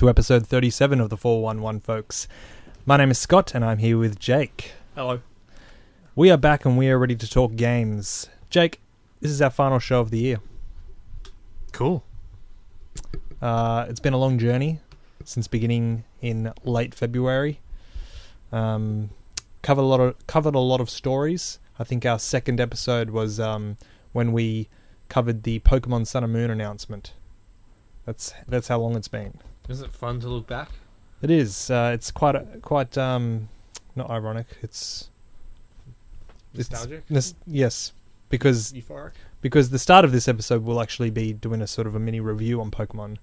to episode 37 of the 411, folks. My name is Scott, and I'm here with Jake. Hello. We are back, and we are ready to talk games. Jake, this is our final show of the year. Cool. It's been a long journey since beginning in late February. Covered a lot of stories. I think our second episode was when we covered the Pokemon Sun and Moon announcement. That's how long it's been. Is it fun to look back? It is. It's quite not ironic. It's Nostalgic? Yes, because Euphoric? the start of this episode will actually be doing a sort of a mini review on Pokemon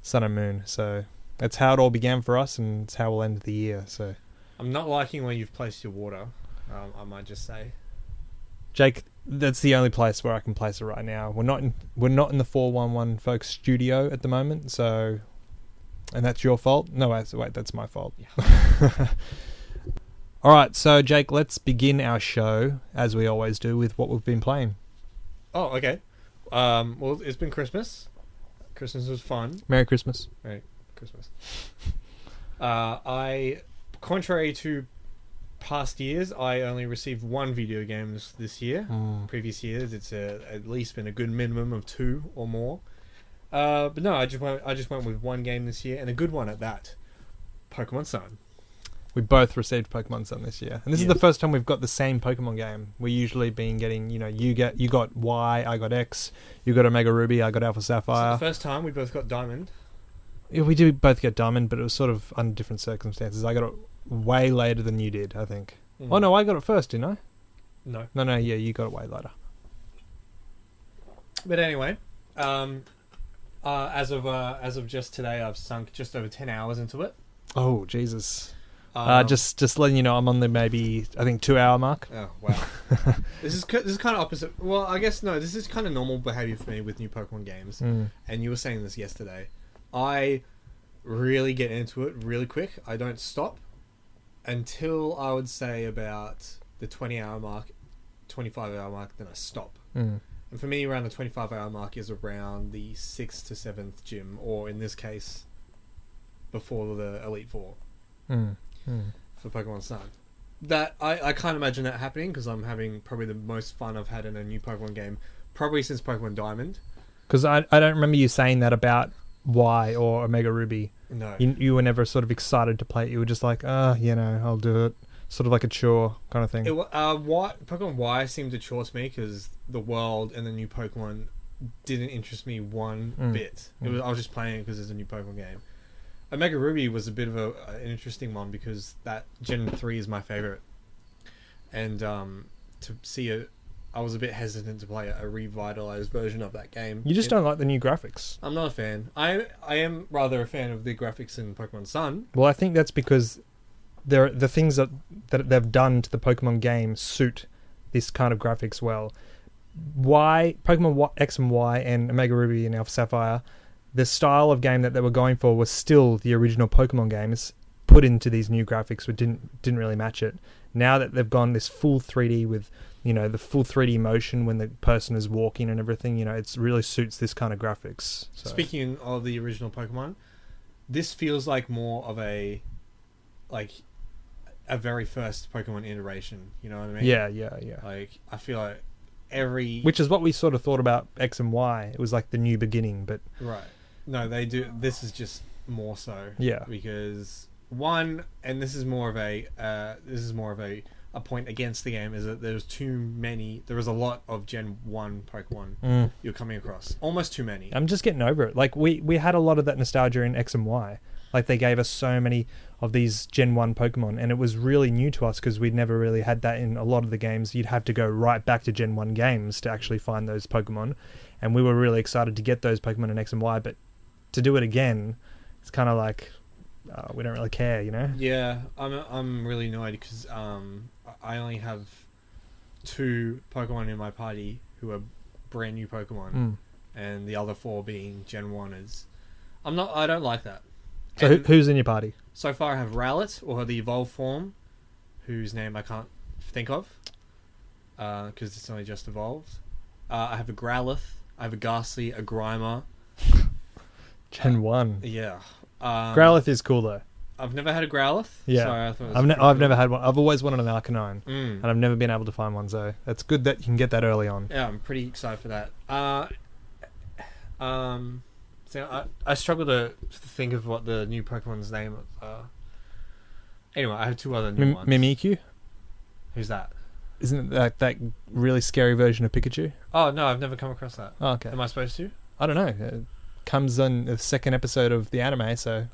Sun and Moon. So that's how it all began for us, and it's how we'll end the year. So I'm not liking where you've placed your water. I might just say, Jake, that's the only place where I can place it right now. We're not in the 411 folks studio at the moment. So, and that's your fault. No, wait, that's my fault. Yeah. All right, so Jake, let's begin our show as we always do with what we've been playing. Oh, okay. Well, it's been Christmas. Christmas was fun. Merry Christmas. Merry Christmas. Contrary to past years, I only received one video games this year. Previous years, it's at least been a good minimum of 2 or more. But no, I just went with one game this year, and a good one at that. Pokemon Sun. We both received Pokemon Sun this year, and this is the first time we've got the same Pokemon game. We usually been getting, you got Y, I got X, you got Omega Ruby, I got Alpha Sapphire. So the first time we both got Diamond. Yeah, we did both get Diamond, but it was sort of under different circumstances. I got it way later than you did, I think. Oh no, I got it first, didn't I? No. No, yeah, you got it way later. But anyway, as of just today, I've sunk just over 10 hours into it. Oh Jesus. Just letting you know, I'm on the maybe I think 2 hour mark. Oh wow, this is kind of opposite. Well, I guess no, this is kind of normal behavior for me with new Pokemon games. And you were saying this yesterday. I really get into it really quick. I don't stop until I would say about the 20-hour mark, 25-hour mark. Then I stop. And for me, around the 25-hour mark is around the 6th to 7th gym, or in this case, before the Elite Four. For Pokemon Sun. That I can't imagine that happening because I'm having probably the most fun I've had in a new Pokemon game probably since Pokemon Diamond. Because I don't remember you saying that about Y or Omega Ruby. No. You were never sort of excited to play it. You were just like, I'll do it. Sort of like a chore kind of thing. Pokemon Y seemed to chore to me because the world and the new Pokemon didn't interest me one bit. I was just playing it because it's a new Pokemon game. Omega Ruby was a bit of an interesting one because that Gen 3 is my favorite. And I was a bit hesitant to play a revitalized version of that game. You just don't like the new graphics. I'm not a fan. I am rather a fan of the graphics in Pokemon Sun. Well, I think that's because the things that they've done to the Pokemon game suit this kind of graphics well. Pokemon X and Y and Omega Ruby and Alpha Sapphire, the style of game that they were going for was still the original Pokemon games put into these new graphics, but didn't really match it. Now that they've gone this full 3D with, the full 3D motion when the person is walking and everything, it really suits this kind of graphics. So. Speaking of the original Pokemon, this feels like more of a very first Pokemon iteration. You know what I mean? Yeah. Like, I feel like which is what we sort of thought about X and Y. It was like the new beginning, but right. No, they do. This is just more so. Yeah. Because this is more of a point against the game, is that there was a lot of Gen 1 Pokemon you're coming across. Almost too many. I'm just getting over it. Like, we had a lot of that nostalgia in X and Y. Like, they gave us so many of these Gen 1 Pokemon, and it was really new to us because we'd never really had that in a lot of the games. You'd have to go right back to Gen 1 games to actually find those Pokemon, and we were really excited to get those Pokemon in X and Y, but to do it again, it's kind of like, we don't really care, Yeah, I'm really annoyed because I only have 2 Pokemon in my party who are brand new Pokemon, and the other 4 being Gen 1ers. I don't like that. So who's in your party? So far I have Rowlet, or the evolved form, whose name I can't think of, because it's only just evolved. I have a Growlithe, I have a Ghastly, a Grimer. Gen 1. Yeah. Growlithe is cool though. I've never had a Growlithe. Yeah. Sorry, I thought it was I've never had one. I've always wanted an Arcanine, Mm. and I've never been able to find one. So it's good that you can get that early on. Yeah, I'm pretty excited for that. So I struggle to think of what the new Pokemon's name are. Anyway, I have two other new ones. Mimikyu? Who's that? Isn't it that really scary version of Pikachu? Oh, no, I've never come across that. Oh, okay. Am I supposed to? I don't know. It comes on the second episode of the anime, so...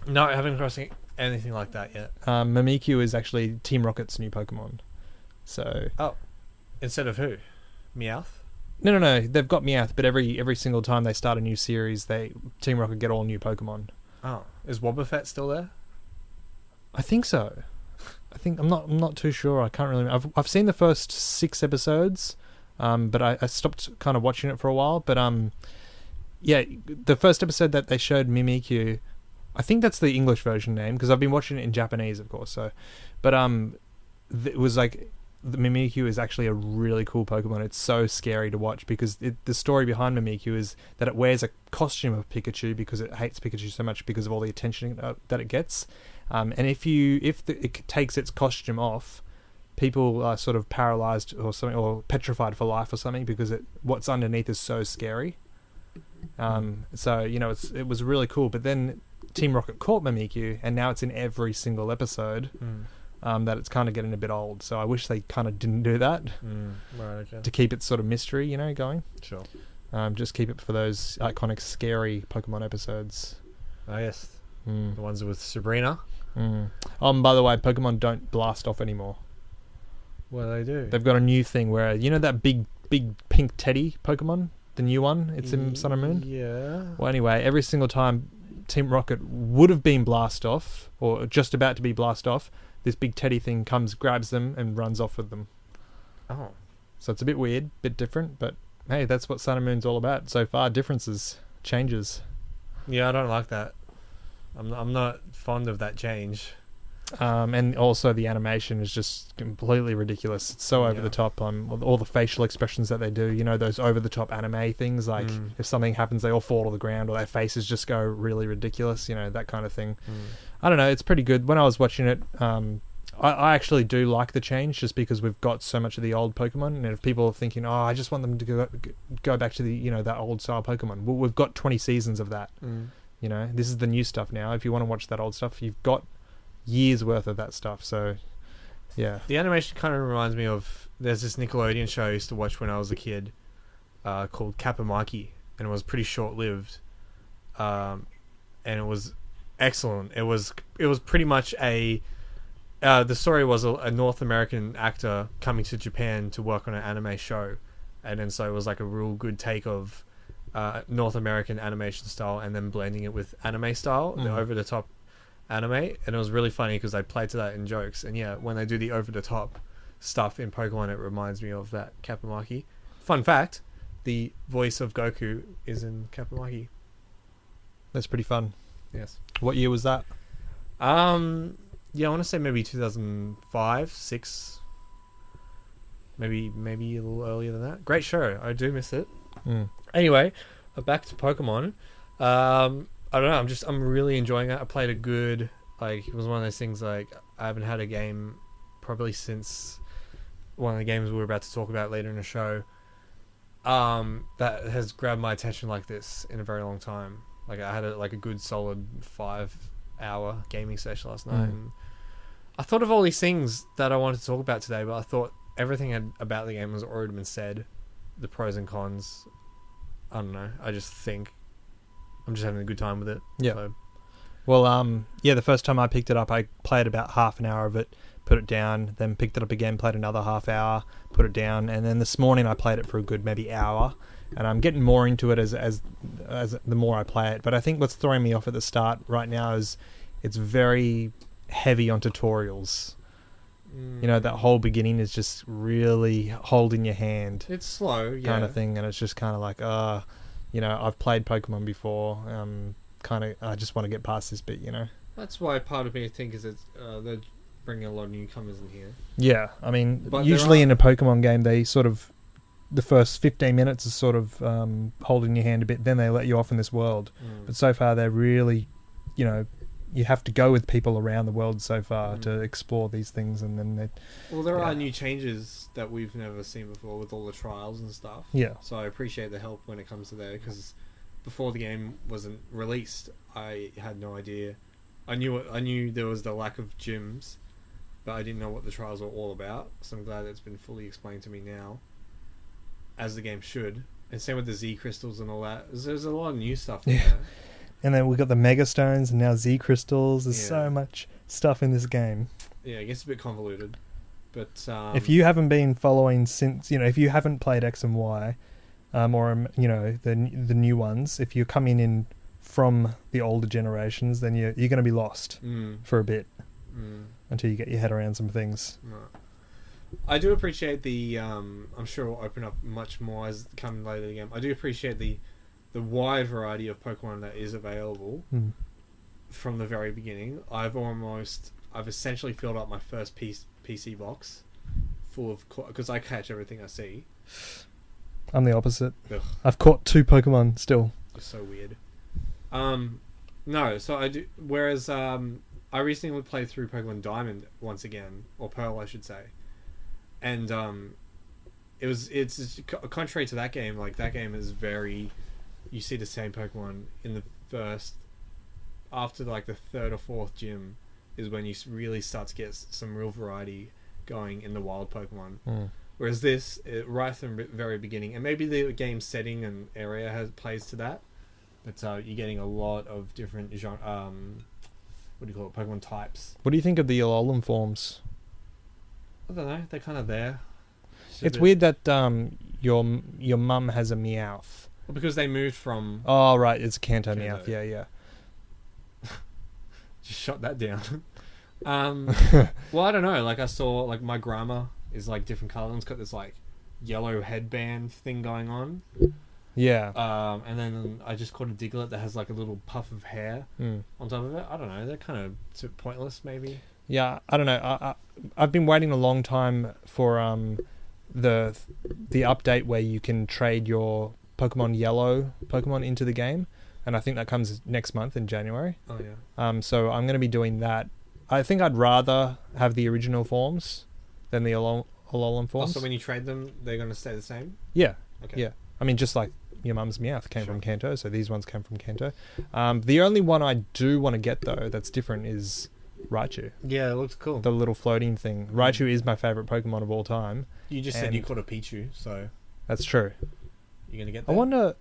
No, I haven't crossed anything like that yet. Mimikyu is actually Team Rocket's new Pokemon. So... Oh. Instead of who? Meowth? No. They've got Meowth, but every single time they start a new series, Team Rocket get all new Pokemon. Oh. Is Wobbuffet still there? I think so. I'm not too sure. I can't really. I've seen the first 6 episodes, but I stopped kind of watching it for a while. But yeah, the first episode that they showed Mimikyu, I think that's the English version name because I've been watching it in Japanese, of course. So, but it was like the Mimikyu is actually a really cool Pokemon. It's so scary to watch because the story behind Mimikyu is that it wears a costume of Pikachu because it hates Pikachu so much because of all the attention that it gets. And if it takes its costume off, people are sort of paralyzed or something, or petrified for life or something because what's underneath is so scary. So it was really cool. But then Team Rocket caught Mimikyu, and now it's in every single episode. That it's kind of getting a bit old. So I wish they kind of didn't do that. Right, okay. To keep its sort of mystery, going. Sure. Just keep it for those iconic, scary Pokemon episodes. Oh, yes. The ones with Sabrina. By the way, Pokemon don't blast off anymore. What do they do? They've got a new thing where, that big pink teddy Pokemon? The new one? It's in Sun and Moon? Yeah. Well, anyway, every single time Team Rocket would have been blast off, or just about to be blast off, this big teddy thing comes, grabs them, and runs off with them. Oh. So it's a bit weird, bit different, but hey, that's what Sun and Moon's all about. So far, differences, changes. Yeah, I don't like that. I'm not fond of that change. And also the animation is just completely ridiculous. It's so over the top. All the facial expressions that they do, those over the top anime things, like if something happens, they all fall to the ground, or their faces just go really ridiculous, that kind of thing. I don't know, it's pretty good. When I was watching it, I actually do like the change just because we've got so much of the old Pokemon, and if people are thinking, I just want them to go back to the, that old style Pokemon, well, we've got 20 seasons of that. This is the new stuff now. If you want to watch that old stuff, you've got years worth of that stuff. So yeah, the animation kind of reminds me of, there's this Nickelodeon show I used to watch when I was a kid, called Kappa-Mikey, and it was pretty short-lived, and it was excellent. It was pretty much the story was a North American actor coming to Japan to work on an anime show, and then so it was like a real good take of North American animation style and then blending it with anime style, the over-the-top anime, and it was really funny because they played to that in jokes. And yeah, when they do the over-the-top stuff in Pokemon, it reminds me of that Kappa-Mikey. Fun fact, the voice of Goku is in Kappa-Mikey. That's pretty fun. Yes. What year was that? Yeah, I want to say maybe 2005, 6, maybe a little earlier than that. Great show. I do miss it. Anyway, back to Pokemon. I don't know. I'm really enjoying it. I played a good, it was one of those things, I haven't had a game probably since one of the games we were about to talk about later in the show, that has grabbed my attention like this in a very long time. I had a good solid 5-hour gaming session last night. And I thought of all these things that I wanted to talk about today, but I thought everything about the game has already been said. The pros and cons. I don't know. I just think I'm just having a good time with it. Yeah. So. Well, the first time I picked it up, I played about half an hour of it, put it down, then picked it up again, played another half hour, put it down, and then this morning I played it for a good maybe hour, and I'm getting more into it as the more I play it. But I think what's throwing me off at the start right now is it's very heavy on tutorials. That whole beginning is just really holding your hand. It's slow, yeah. Kind of thing, and it's just kind of like, I've played Pokemon before. I just want to get past this bit, That's why part of me think is that they're bringing a lot of newcomers in here. Yeah, I mean, But usually in a Pokemon game, they sort of the first 15 minutes is sort of holding your hand a bit. Then they let you off in this world. But so far, they're really, you know, you have to go with people around the world so far to explore these things, and then they. Well, there are new changes that we've never seen before with all the trials and stuff. Yeah. So I appreciate the help when it comes to that, because before the game wasn't released, I had no idea. I knew there was the lack of gyms, but I didn't know what the trials were all about. So I'm glad it's been fully explained to me now, as the game should. And same with the Z crystals and all that. There's a lot of new stuff in there. And then we've got the Mega Stones and now Z Crystals. There's so much stuff in this game. Yeah, it gets a bit convoluted. But if you haven't been following since, you know, if you haven't played X and Y, or, you know, the new ones, if you're coming in from the older generations, then you're going to be lost for a bit until you get your head around some things. Right. I do appreciate the, I'm sure it will open up much more as come later in the game. I do appreciate the wide variety of Pokemon that is available from the very beginning. I've essentially filled up my first PC box full of, because I catch everything I see. I'm the opposite. Ugh. I've caught 2 Pokemon still. It's so weird. No, so I do, whereas I recently played through Pokemon Diamond once again, or Pearl I should say. And it's contrary to that game. Like, that game is very, you see the same Pokemon in the first, after like the third or fourth gym is when you really start to get some real variety going in the wild Pokemon. Whereas this, right from the very beginning, and maybe the game setting and area plays to that, but you're getting a lot of different what do you call it, Pokemon types. What do you think of the Alolan forms? I don't know, they're kind of there. It's weird that your mum has a Meowth. Well, because they moved from... Oh, right, it's a Kanto Meowth, yeah. Just shut that down. Well, I don't know, like I saw, like my grandma is like different colour, and it's got this like yellow headband thing going on. Yeah. And then I just caught a Diglett that has like a little puff of hair on top of it. I don't know, they're kind of pointless maybe. Yeah, I don't know. I've been waiting a long time for the update where you can trade your Pokemon Yellow Pokemon into the game, and I think that comes next month in January. Oh yeah. So I'm going to be doing that. I think I'd rather have the original forms than the Alolan forms. So when you trade them, they're going to stay the same? Yeah. Okay. Yeah. I mean, just like your mum's Meowth came from Kanto, so these ones came from Kanto. The only one I do want to get, though, that's different is Raichu. Yeah, it looks cool. The little floating thing. Raichu is my favourite Pokemon of all time. You just said you caught a Pichu, so... That's true. You're going to get that? I wonder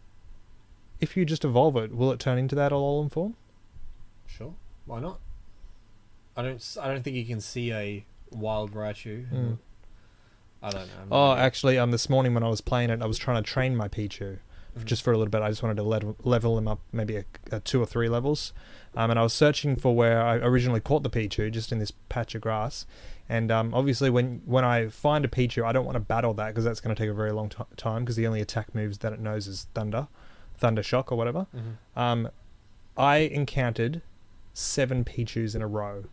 if you just evolve it, will it turn into that Alolan form? Sure. Why not? I don't think you can see a wild Raichu. I don't know. Oh, actually, this morning when I was playing it, I was trying to train my Pichu just for a little bit. I just wanted to level him up maybe a 2 or 3 levels. And I was searching for where I originally caught the Pichu, just in this patch of grass. And obviously, when I find a Pichu, I don't want to battle that because that's going to take a very long time because the only attack moves that it knows is Thunder Shock or whatever. I encountered 7 Pichus in a row.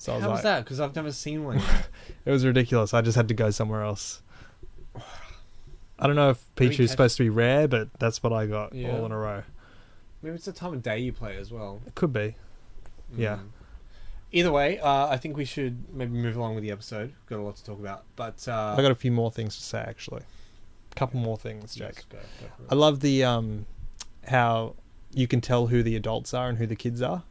So How was that? Because I've never seen one. It was ridiculous. I just had to go somewhere else. I don't know if Pichu is supposed to be rare, but that's what I got all in a row. Maybe it's the time of day you play as well. It could be. Yeah. Either way, I think we should maybe move along with the episode. We've got a lot to talk about. But I got a few more things to say, actually. A couple more things, Jake. Yes, go for it. I love the how you can tell who the adults are and who the kids are.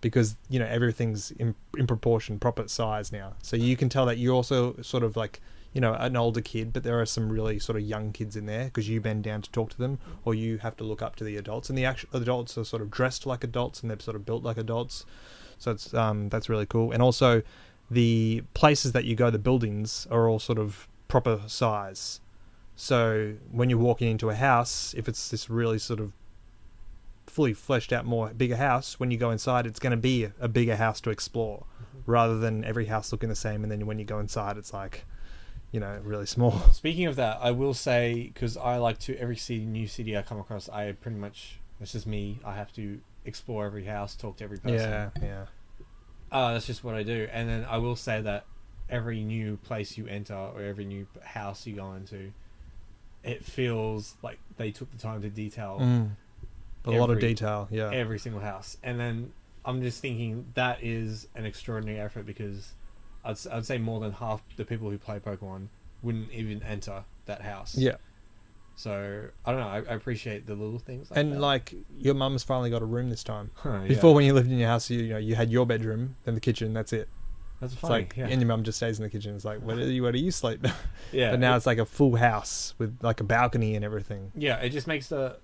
Because, you know, everything's in proportion, proper size now. So you can tell that you're also sort of like, you know, an older kid, but there are some really sort of young kids in there because you bend down to talk to them or you have to look up to the adults. And the actual adults are sort of dressed like adults and they're sort of built like adults. So it's that's really cool. And also the places that you go, the buildings are all sort of proper size. So when you're walking into a house, if it's this really sort of fully fleshed out bigger house, when you go inside it's going to be a bigger house to explore rather than every house looking the same and then when you go inside it's like, you know, really small. Speaking of that, I will say, because I like to, every new city I come across, I pretty much, it's just me, I have to explore every house, talk to every person. Yeah. That's just what I do. And then I will say that every new place you enter or every new house you go into, it feels like they took the time to detail A lot of detail, yeah. every single house. And then I'm just thinking that is an extraordinary effort, because I'd say more than half the people who play Pokemon wouldn't even enter that house. Yeah. So I don't know. I appreciate the little things. Like And that. like your mum's finally got a room this time. Yeah. Before, when you lived in your house, you had your bedroom, then the kitchen. That's it. That's It's funny. like, yeah. and your mum just stays in the kitchen. It's like, where do you sleep? Yeah. But now it's like a full house with like a balcony and everything. Yeah, it just makes every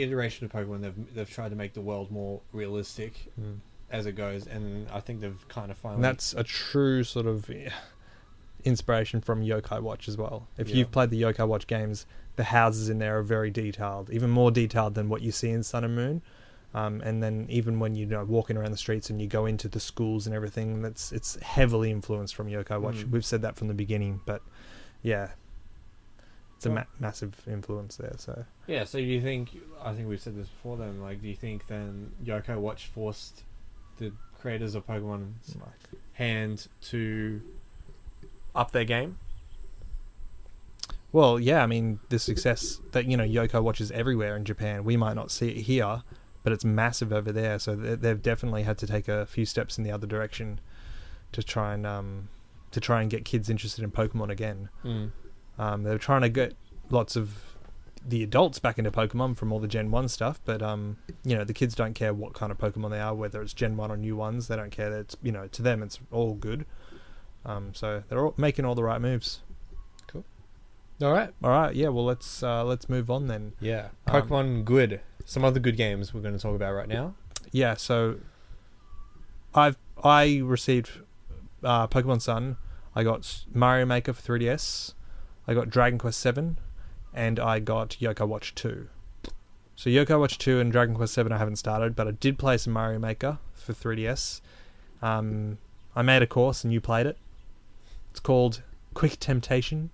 iteration of Pokemon they've tried to make the world more realistic as it goes, and I think they've kind of finally. And that's a true sort of inspiration from Yokai Watch as well. If Yeah. you've played the Yokai Watch games, the houses in there are very detailed, even more detailed than what you see in Sun and Moon. And then even when you're walking around the streets and you go into the schools and everything, it's heavily influenced from Yokai Watch. We've said that from the beginning, but yeah, it's a massive influence there. So yeah. So do you think? I think we've said this before. Then, like, do you think then Yokai Watch forced the creators of Pokemon's hand to up their game? Well, yeah, I mean, the success that, Yokai Watch is everywhere in Japan. We might not see it here, but it's massive over there. So they've definitely had to take a few steps in the other direction to try and get kids interested in Pokemon again. They're trying to get lots of the adults back into Pokemon from all the Gen 1 stuff, but the kids don't care what kind of Pokemon they are, whether it's Gen 1 or new ones. They don't care. That it's, to them, it's all good. So they're all making all the right moves. Cool. All right. Yeah. Well, let's move on then. Yeah. Pokemon Good. Some other good games we're going to talk about right now. Yeah. So I received Pokemon Sun. I got Mario Maker for 3DS. I got Dragon Quest VII, and I got Yokai Watch 2. So Yokai Watch 2 and Dragon Quest VII I haven't started, but I did play some Mario Maker for 3DS. I made a course and you played it. It's called Quick Temptation.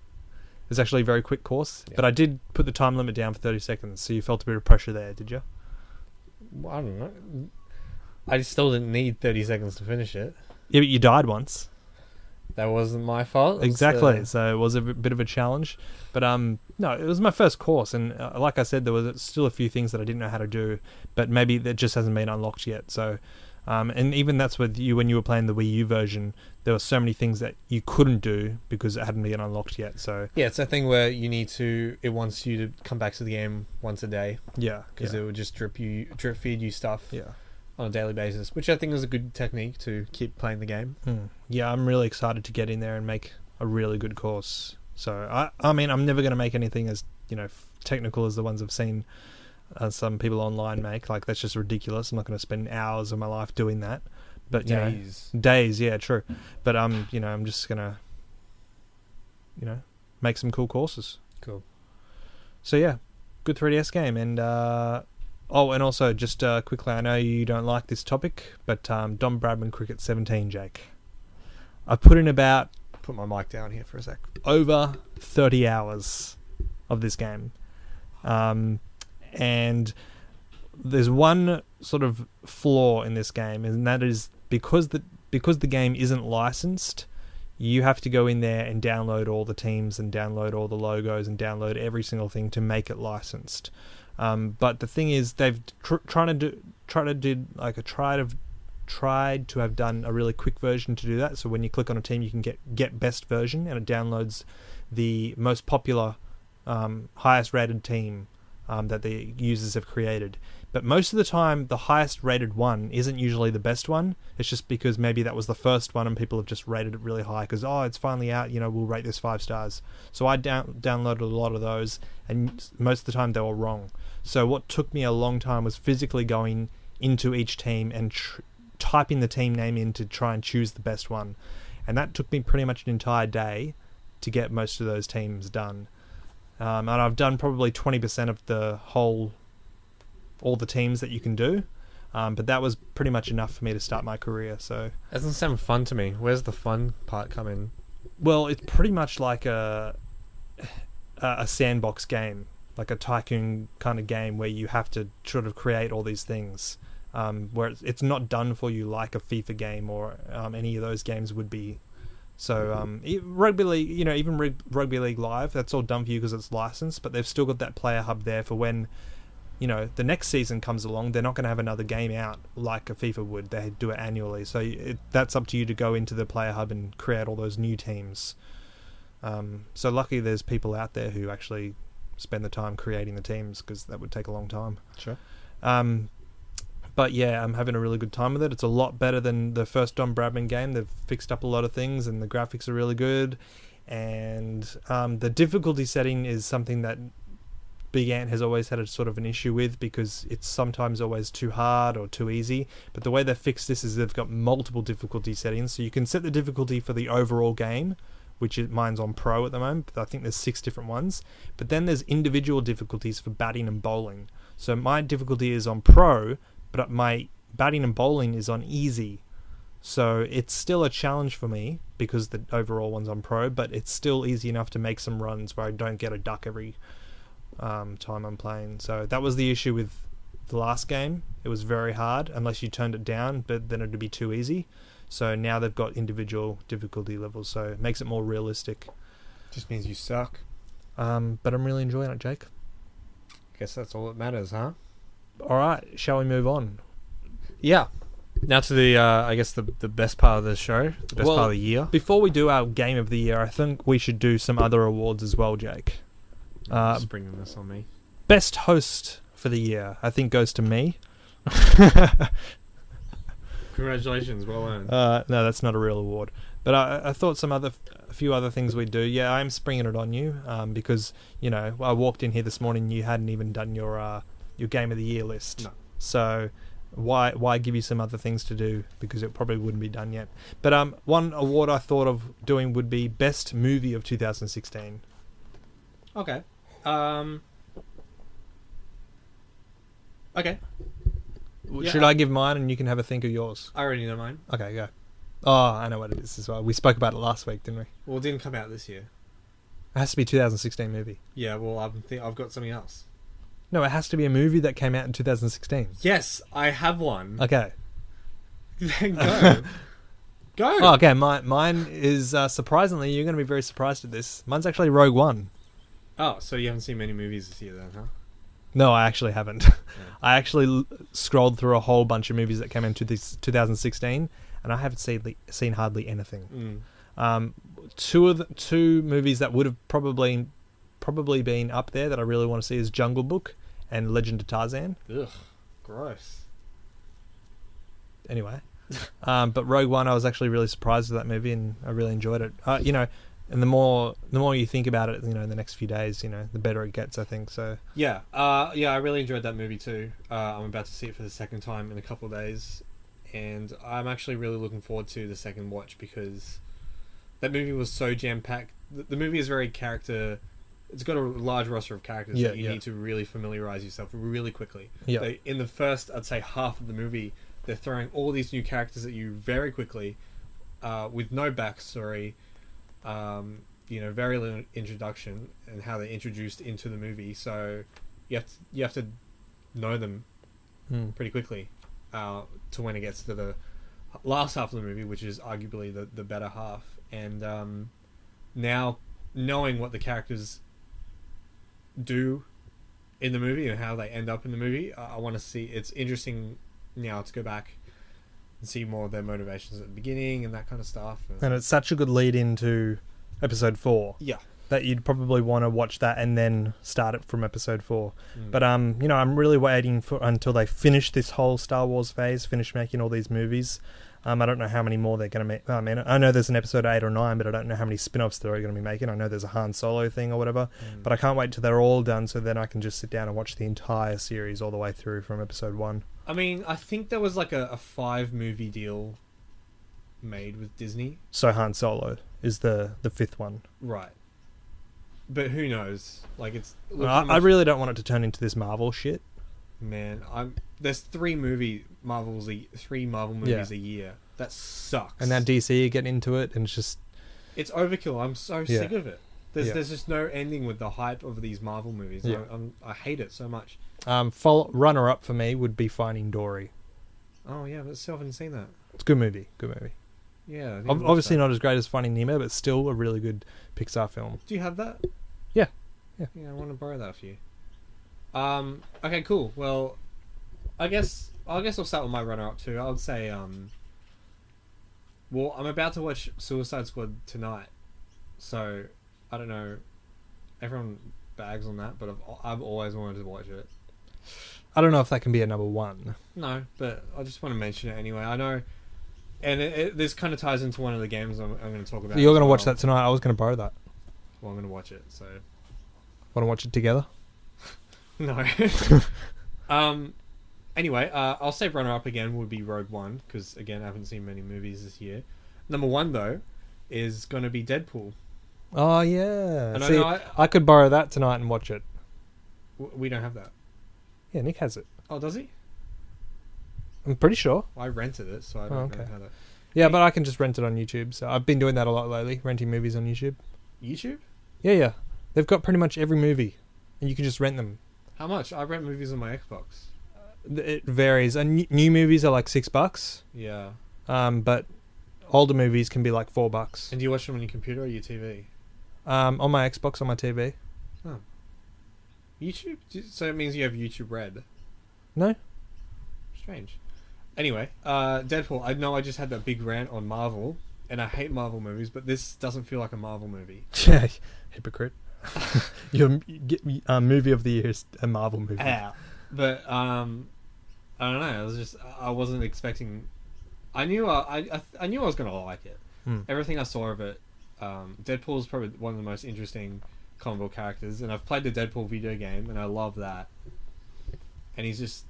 It's actually a very quick course, but I did put the time limit down for 30 seconds, so you felt a bit of pressure there, did you? Well, I don't know. I still didn't need 30 seconds to finish it. Yeah, but you died once. That wasn't my fault. Exactly. So it was a bit of a challenge. But no, it was my first course, and like I said, there was still a few things that I didn't know how to do, but maybe that just hasn't been unlocked yet. So, and even that's with you when you were playing the Wii U version, there were so many things that you couldn't do because it hadn't been unlocked yet. So yeah, it's a thing where it wants you to come back to the game once a day. Yeah, because it would just drip feed you stuff. Yeah. On a daily basis, which I think is a good technique to keep playing the game. Yeah, I'm really excited to get in there and make a really good course. So I mean, I'm never going to make anything as technical as the ones I've seen some people online make. Like, that's just ridiculous. I'm not going to spend hours of my life doing that. But days, yeah, true. But I'm just going to make some cool courses. Cool. So yeah, good 3DS game. And and also, just quickly, I know you don't like this topic, but Don Bradman Cricket 17, Jake. I've put in about... Put my mic down here for a sec. Over 30 hours of this game. And there's one sort of flaw in this game, and that is because the game isn't licensed, you have to go in there and download all the teams and download all the logos and download every single thing to make it licensed. But the thing is, they've tried to have done a really quick version to do that. So when you click on a team, you can get best version, and it downloads the most popular, highest rated team that the users have created. But most of the time, the highest rated one isn't usually the best one. It's just because maybe that was the first one and people have just rated it really high because, it's finally out, we'll rate this 5 stars. So I downloaded a lot of those, and most of the time they were wrong. So what took me a long time was physically going into each team and typing the team name in to try and choose the best one. And that took me pretty much an entire day to get most of those teams done. And I've done probably 20% of all the teams that you can do. But that was pretty much enough for me to start my career. So that doesn't sound fun to me. Where's the fun part come in? Well, it's pretty much like a sandbox game, like a tycoon kind of game where you have to sort of create all these things, where it's not done for you like a FIFA game or any of those games would be So rugby league, even rugby league live, that's all done for you because it's licensed. But they've still got that player hub there for when, the next season comes along. They're not going to have another game out like a FIFA would. They do it annually, so that's up to you to go into the player hub and create all those new teams. So luckily, there's people out there who actually spend the time creating the teams because that would take a long time. Sure. But yeah, I'm having a really good time with it. It's a lot better than the first Don Bradman game. They've fixed up a lot of things and the graphics are really good. And the difficulty setting is something that Big Ant has always had a sort of an issue with because it's sometimes always too hard or too easy. But the way they've fixed this is they've got multiple difficulty settings. So you can set the difficulty for the overall game, which mine's on Pro at the moment. I think there's 6 different ones. But then there's individual difficulties for batting and bowling. So my difficulty is on Pro, but my batting and bowling is on easy. So it's still a challenge for me because the overall one's on Pro, but it's still easy enough to make some runs where I don't get a duck every time I'm playing. So that was the issue with the last game. It was very hard unless you turned it down, but then it'd be too easy. So now they've got individual difficulty levels, so it makes it more realistic. Just means you suck. But I'm really enjoying it, Jake. Guess that's all that matters, huh? All right, shall we move on? Yeah. Now to the, I guess the best part of the show, the best part of the year. Before we do our Game of the Year, I think we should do some other awards as well, Jake. Just bringing this on me. Best host for the year, I think, goes to me. Congratulations, well earned. No, that's not a real award. But I thought a few other things we'd do. Yeah, I'm springing it on you because, I walked in here this morning and you hadn't even done your Game of the Year list. No. So why give you some other things to do because it probably wouldn't be done yet. But one award I thought of doing would be Best Movie of 2016. Okay. Okay. Yeah. Should I give mine and you can have a think of yours? I already know mine. Okay, go. Oh, I know what it is as well. We spoke about it last week, didn't we? Well, it didn't come out this year. It has to be a 2016 movie. Yeah, well, I've got something else. No, it has to be a movie that came out in 2016. Yes, I have one. Okay. Then go. Go. Oh, okay, mine is, surprisingly, you're going to be very surprised at this. Mine's actually Rogue One. Oh, so you haven't seen many movies this year then, huh? No, I actually haven't. Yeah. I actually scrolled through a whole bunch of movies that came into this 2016, and I haven't seen hardly anything. Two movies that would have probably been up there that I really want to see is Jungle Book and Legend of Tarzan. Ugh, gross. Anyway, but Rogue One, I was actually really surprised with that movie, and I really enjoyed it. And the more you think about it, in the next few days, the better it gets, I think. So yeah, I really enjoyed that movie too. I'm about to see it for the second time in a couple of days, and I'm actually really looking forward to the second watch because that movie was so jam packed. The movie is very character. It's got a large roster of characters that you need to really familiarize yourself in quickly. Yeah. In the first, I'd say half of the movie, they're throwing all these new characters at you very quickly, with no backstory. Very little introduction and how they're introduced into the movie. So you have to know them pretty quickly to when it gets to the last half of the movie, which is arguably the better half. And now knowing what the characters do in the movie and how they end up in the movie, I want to see. It's interesting now to go back and see more of their motivations at the beginning and that kind of stuff. And it's such a good lead into episode 4. Yeah. That you'd probably want to watch that and then start it from episode 4. But I'm really waiting until they finish this whole Star Wars phase, finish making all these movies. I don't know how many more they're going to make. I mean, I know there's an episode 8 or 9, but I don't know how many spin-offs they're going to be making. I know there's a Han Solo thing or whatever, but I can't wait till they're all done so then I can just sit down and watch the entire series all the way through from episode 1. I mean, I think there was like a 5-movie deal made with Disney. So Han Solo is the 5th one. Right. But who knows? Like, it's... I really don't want it to turn into this Marvel shit. Man, there's 3 Marvel movies a year. That sucks. And now DC are getting into it, and it's just... It's overkill. I'm so sick of it. There's just no ending with the hype of these Marvel movies. Yeah. I hate it so much. Runner-up for me would be Finding Dory. Oh, yeah, but still haven't seen that. It's a good movie. Good movie. Yeah. I need to watch Obviously that. not as great as Finding Nemo, but still a really good Pixar film. Do you have that? Yeah. Yeah. Yeah, I want to borrow that for you. Okay, cool. Well, I guess I'll start with my runner-up too. I would say, well, I'm about to watch Suicide Squad tonight, so I don't know. Everyone bags on that, but I've always wanted to watch it. I don't know if that can be a number one. No, but I just want to mention it anyway. I know, and this kind of ties into one of the games I'm going to talk about. So you're as going to well. watch that tonight. I was going to borrow that. Well, I'm going to watch it. So Want to watch it together? no. Anyway, I'll say runner-up again would be Rogue One because again I haven't seen many movies this year. Number one though is going to be Deadpool. Oh yeah. And See, I could borrow that tonight and watch it. We don't have that. Yeah, Nick has it. Oh, does he? I'm pretty sure. Well, I rented it, so I don't know how that. Yeah, but I can just rent it on YouTube. So I've been doing that a lot lately, renting movies on YouTube. YouTube? Yeah. They've got pretty much every movie, and you can just rent them. How much? I rent movies on my Xbox. It varies. And new movies are like $6. Yeah. But older movies can be like $4. And do you watch them on your computer or your TV? On my Xbox, on my TV. YouTube? So it means you have YouTube Red. No. Strange. Anyway, Deadpool. I know I just had that big rant on Marvel, and I hate Marvel movies, but this doesn't feel like a Marvel movie. Hypocrite. Your movie of the year is a Marvel movie. Yeah. But I don't know. I wasn't expecting. I knew I knew I was gonna like it. Everything I saw of it. Deadpool is probably one of the most interesting comic book characters, and I've played the Deadpool video game, and I love that. And he's just,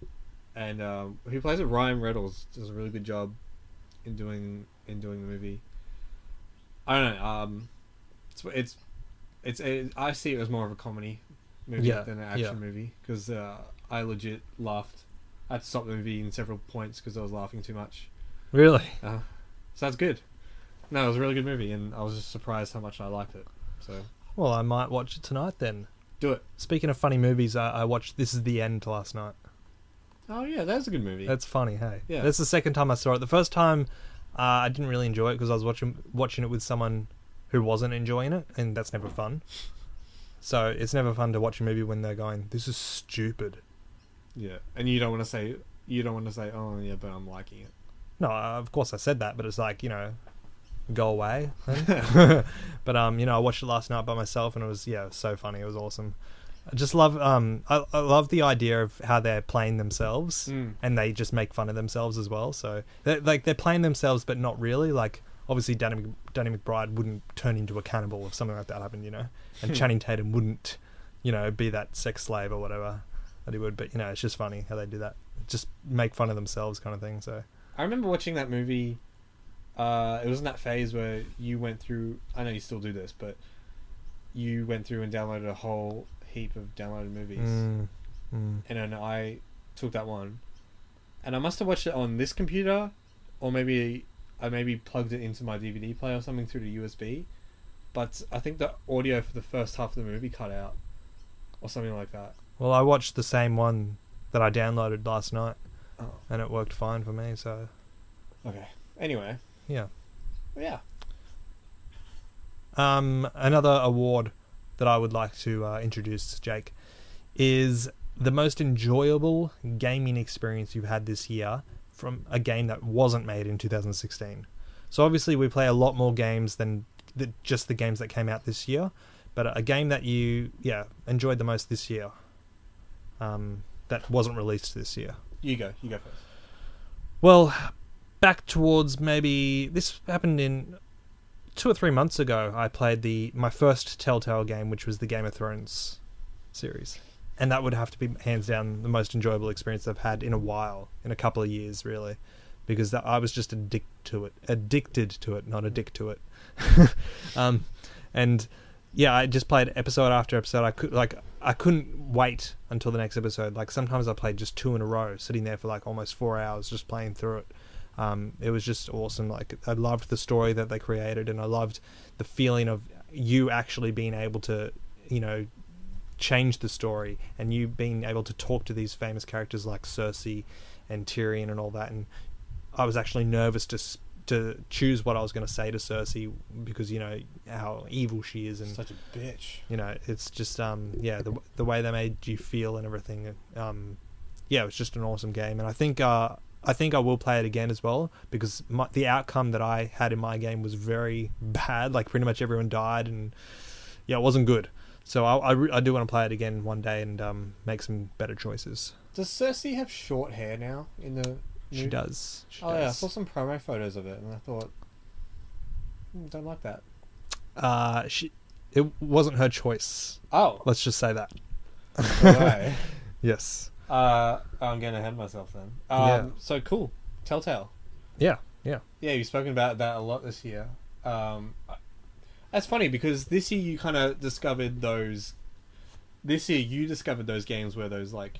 and who plays it? Ryan Reynolds does a really good job in doing the movie. I don't know. I see it as more of a comedy movie than an action movie because I legit laughed. I had to stop the movie in several points because I was laughing too much. Really? So that's good. No, it was a really good movie, and I was just surprised how much I liked it. So, Well, I might watch it tonight then. do it. Speaking of funny movies, I watched This Is the End last night. Oh yeah, that's a good movie. That's funny, hey? Yeah. That's the second time I saw it. The first time, I didn't really enjoy it because I was watching it with someone who wasn't enjoying it, and that's never fun. So it's never fun to watch a movie when they're going, "This is stupid." Yeah, and you don't want to say, oh yeah, but I'm liking it. No, of course I said that, but it's like, go away. But I watched it last night by myself, and it was so funny. It was awesome. I just love I love the idea of how they're playing themselves, and they just make fun of themselves as well. So they're playing themselves, but not really. Like obviously, Danny McBride wouldn't turn into a cannibal if something like that happened, and Channing Tatum wouldn't, be that sex slave or whatever that he would. But it's just funny how they do that. Just make fun of themselves, kind of thing. So I remember watching that movie. It was in that phase where you went through. I know you still do this, but you went through and downloaded a whole heap of downloaded movies, and then I took that one, and I must have watched it on this computer, or maybe I plugged it into my DVD player or something through the USB, but I think the audio for the first half of the movie cut out, or something like that. Well, I watched the same one that I downloaded last night, Oh. and it worked fine for me. So Okay. Anyway. yeah. Yeah. Another award that I would like to introduce, Jake, is the most enjoyable gaming experience you've had this year from a game that wasn't made in 2016. So obviously we play a lot more games than just the games that came out this year, but a game that you enjoyed the most this year that wasn't released this year. You go first. Well, back towards maybe this happened in 2 or 3 months ago. I played my first Telltale game, which was the Game of Thrones series, and that would have to be hands down the most enjoyable experience I've had in a while, in a couple of years, really, because I was just addicted to it, not addict to it. And yeah, I just played episode after episode. I couldn't wait until the next episode. Like sometimes I played just 2 in a row, sitting there for like almost 4 hours just playing through it. It was just awesome. Like I loved the story that they created, and I loved the feeling of you actually being able to, change the story, and you being able to talk to these famous characters like Cersei and Tyrion and all that. And I was actually nervous to to choose what I was going to say to Cersei because you know how evil she is and Such a bitch. you know it's just the way they made you feel and everything. Yeah, it was just an awesome game, and I think I will play it again as well because the outcome that I had in my game was very bad. Like pretty much everyone died, and yeah, it wasn't good. So I do want to play it again one day and make some better choices. Does Cersei have short hair now in the? She does. She oh does. yeah, I saw some promo photos of it, and I thought, don't like that. It wasn't her choice. Oh, Let's just say that. right. Yes. I'm getting ahead of myself then. Yeah. So cool. Telltale. Yeah. Yeah, you've spoken about that a lot this year. That's funny because this year you kind of discovered those. This year you discovered those games where those like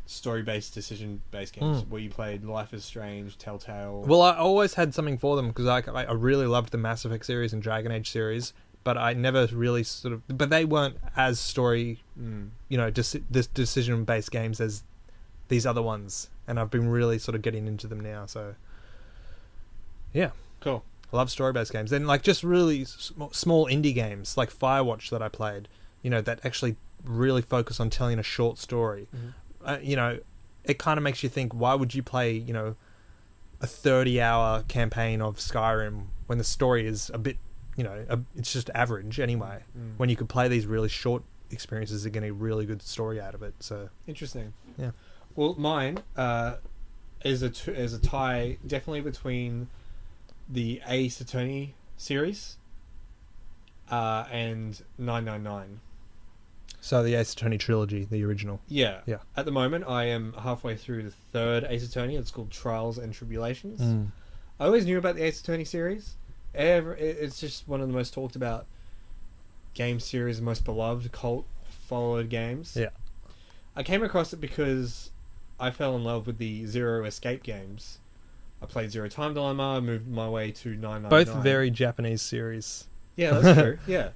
story-based, decision-based games where you played Life is Strange, Telltale. Well, I always had something for them because I really loved the Mass Effect series and Dragon Age series, but I never really sort of. But they weren't as story, you know, this decision-based games as these other ones, and I've been really sort of getting into them now. So, yeah, Cool. I love story-based games, and like just really small indie games like Firewatch that I played. You know, that actually really focus on telling a short story. You know, it kind of makes you think, why would you play, you know, a 30-hour campaign of Skyrim when the story is a bit, you know, it's just average anyway, when you could play these really short experiences and get a really good story out of it. So Interesting. Yeah. Well, mine is a tie definitely between the Ace Attorney series and 999. So the Ace Attorney trilogy, the original. Yeah. Yeah. At the moment, I am halfway through the third Ace Attorney. It's called Trials and Tribulations. I always knew about the Ace Attorney series. It's just one of the most talked about game series, most beloved, cult followed games. Yeah. I came across it because I fell in love with the Zero Escape games. I played Zero Time Dilemma, moved my way to 999. Both very Japanese series. Yeah, that's true. Yeah.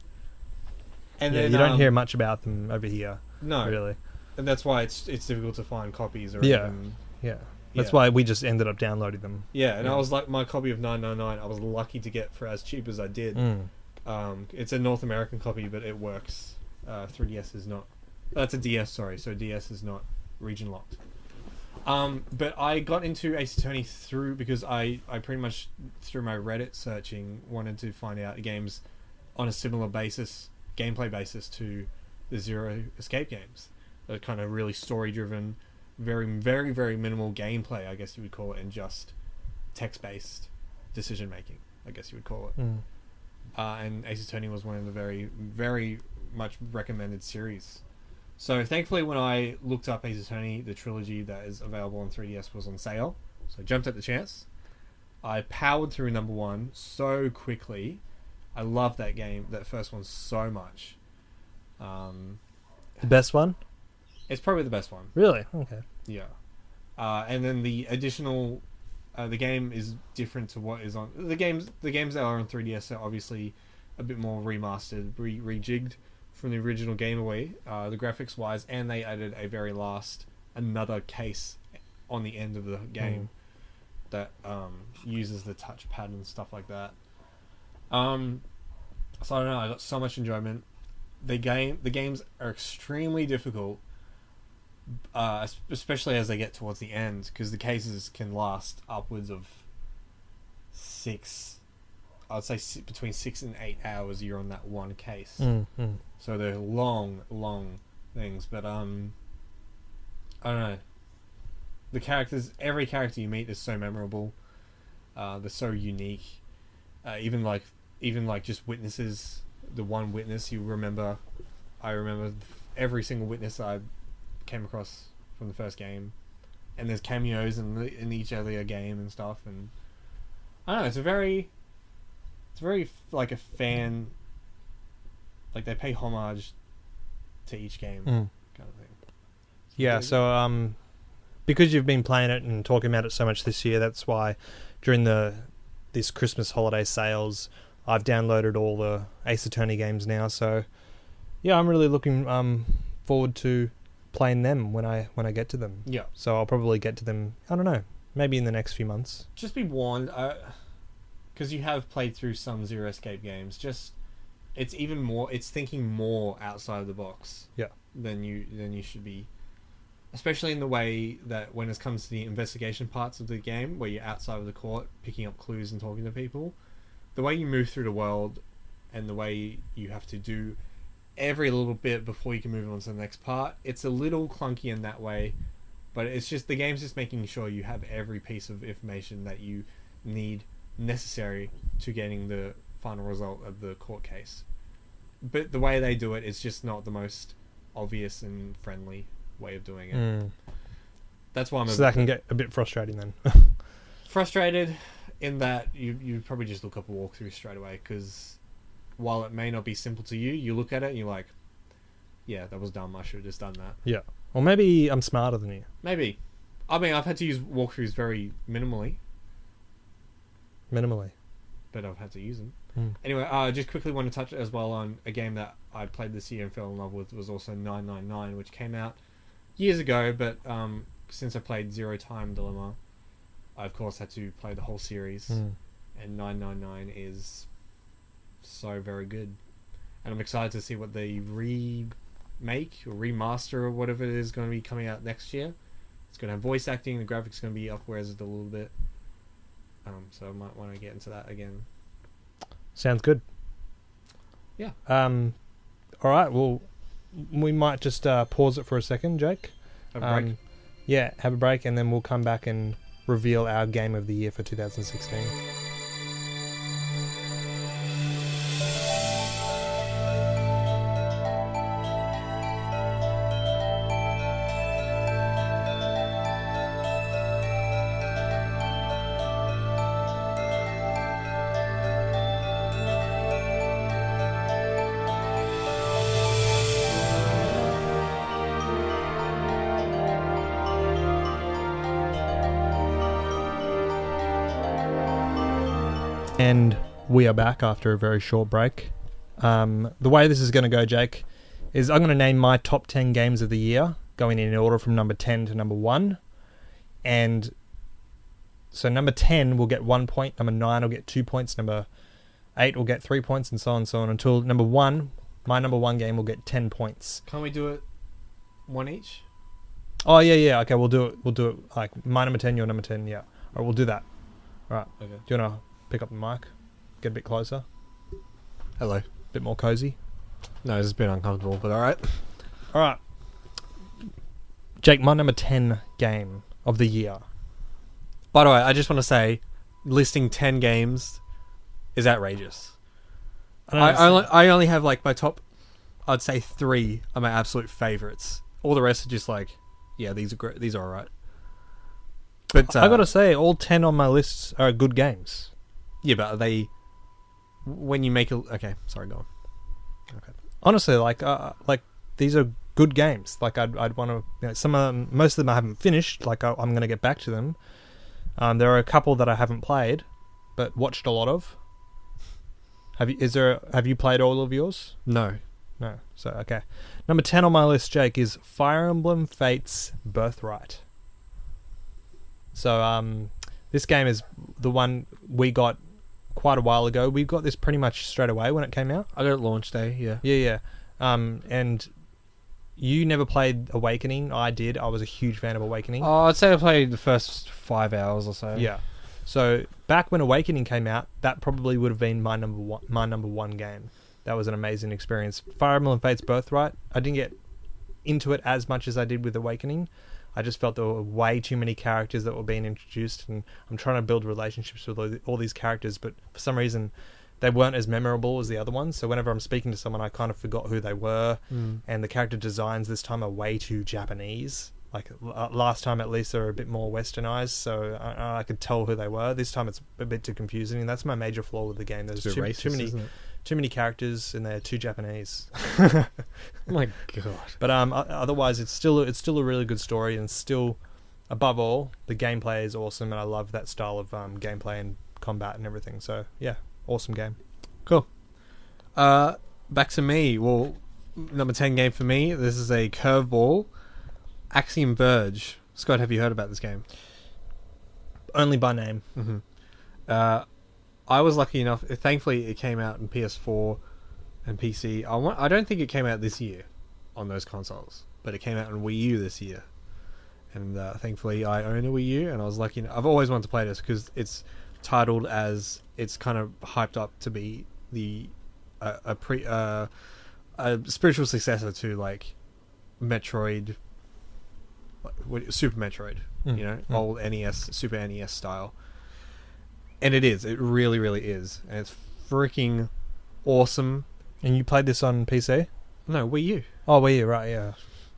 And Yeah, then you don't hear much about them over here. no, Really. and that's why it's difficult to find copies or Yeah. even. Yeah. That's Yeah. why we just ended up downloading them. Yeah, and Yeah. I was like, my copy of 999, I was lucky to get for as cheap as I did. It's a North American copy, but it works. 3DS is not. That's a DS, sorry. So DS is not region locked. But I got into Ace Attorney because I pretty much through my Reddit searching wanted to find out games on a similar gameplay basis to the Zero Escape games. They're kind of really story driven, very, very, very minimal gameplay, I guess you would call it, and just text based decision making, I guess you would call it. And Ace Attorney was one of the very, very much recommended series. So thankfully, when I looked up Ace Attorney, the trilogy that is available on 3DS was on sale, so I jumped at the chance. I powered through number 1 so quickly. I love that game, that first one, so much. The best one? It's probably the best one. Really? Okay. Yeah. And then the additional, the game is different to what is on the games. The games that are on 3DS are obviously a bit more remastered, rejigged from the original Game Boy, the graphics wise, and they added a very last another case on the end of the game that uses the touchpad and stuff like that. So I don't know. I got so much enjoyment. The games are extremely difficult, especially as they get towards the end, because the cases can last upwards of 6. I'd say between 6 and 8 hours. You're on that one case, so they're long things. But I don't know. The characters, every character you meet is so memorable. They're so unique. Even like just witnesses. The one witness you remember. I remember every single witness I came across from the first game, and there's cameos in each other game and stuff. And I don't know. It's very like a fan. Like they pay homage to each game, kind of thing. Yeah. So because you've been playing it and talking about it so much this year, that's why during this Christmas holiday sales, I've downloaded all the Ace Attorney games now. So yeah, I'm really looking forward to playing them when I get to them. Yeah. So I'll probably get to them, I don't know, maybe in the next few months. Just be warned. because you have played through some Zero Escape games, just it's even more. It's thinking more outside of the box. Yeah. Than you should be, especially in the way that when it comes to the investigation parts of the game, where you're outside of the court, picking up clues and talking to people, the way you move through the world, and the way you have to do every little bit before you can move on to the next part, it's a little clunky in that way. But it's just the game's just making sure you have every piece of information that you need necessary to getting the final result of the court case. But the way they do it is just not the most obvious and friendly way of doing it. That's why so that can get a bit frustrating then. Frustrated in that you probably just look up a walkthrough straight away, because while it may not be simple to you, you look at it and you're like, yeah, that was dumb, I should have just done that. Yeah. Or maybe I'm smarter than you. Maybe. I mean, I've had to use walkthroughs very minimally, but I've had to use them. Anyway, I just quickly want to touch as well on a game that I played this year and fell in love with. Was also 999, which came out years ago, but since I played Zero Time Dilemma, I of course had to play the whole series, and 999 is so very good, and I'm excited to see what they remake or remaster or whatever it is going to be coming out next year. It's going to have voice acting, the graphics going to be upwards a little bit, so I might want to get into that again. Sounds good. Yeah. All right. Well, we might just pause it for a second, Jake. Have a break. Yeah, have a break, and then we'll come back and reveal our game of the year for 2016. And we are back after a very short break. The way this is going to go, Jake, is I'm going to name my top 10 games of the year, going in order from number 10 to number 1. And so number 10 will get 1 point, number 9 will get 2 points, number 8 will get 3 points, and so on, until number 1, my number 1 game will get 10 points. Can't we do it one each? Oh, yeah. Okay, we'll do it like my number 10, your number 10, yeah. All right, we'll do that. All right. Okay. Do you want to pick up the mic? Get a bit closer? Hello. A bit more cozy? No, this has been uncomfortable, but alright. All right. Jake, my number 10 game of the year. By the way, I just want to say, listing 10 games is outrageous. I only have like my top, I'd say 3 are my absolute favourites. All the rest are just like, yeah, these are great. These are alright. But I gotta say, all 10 on my lists are good games. Yeah, but are they, when you make a... Okay, sorry, go on. Okay. Honestly, like these are good games. Like I'd want to... You know, some of them, most of them I haven't finished. Like I'm going to get back to them. There are a couple that I haven't played, but watched a lot of. Have you played all of yours? No. So, okay. Number 10 on my list, Jake, is Fire Emblem Fates Birthright. So, this game is the one we got quite a while ago. We got this pretty much straight away when it came out. I got it launch day, yeah. Yeah. And you never played Awakening. I did. I was a huge fan of Awakening. Oh, I'd say I played the first 5 hours or so. Yeah. So, back when Awakening came out, that probably would have been my number one game. That was an amazing experience. Fire Emblem Fates Birthright, I didn't get into it as much as I did with Awakening. I just felt there were way too many characters that were being introduced, and I'm trying to build relationships with all these characters, but for some reason they weren't as memorable as the other ones. So whenever I'm speaking to someone, I kind of forgot who they were, and the character designs this time are way too Japanese. Like last time, at least, they were a bit more westernized, so I could tell who they were. This time, it's a bit too confusing, and that's my major flaw with the game. There's too many characters, and they're too Japanese. Oh my god! But otherwise, it's still a really good story, and still, above all, the gameplay is awesome, and I love that style of gameplay and combat and everything. So yeah, awesome game. Cool. Back to me. Well, number 10 game for me. This is a curveball. Axiom Verge. Scott, have you heard about this game? Only by name. Mm-hmm. I was lucky enough. Thankfully, it came out in PS4 and PC. I don't think it came out this year on those consoles, but it came out on Wii U this year. And thankfully, I own a Wii U, and I was lucky. I've always wanted to play this because it's titled as it's kind of hyped up to be a spiritual successor to like Metroid, Super Metroid, old NES, Super NES style. And it is. It really, really is. And it's freaking awesome. And you played this on PC? No, Wii U. Oh, Wii U, right, yeah.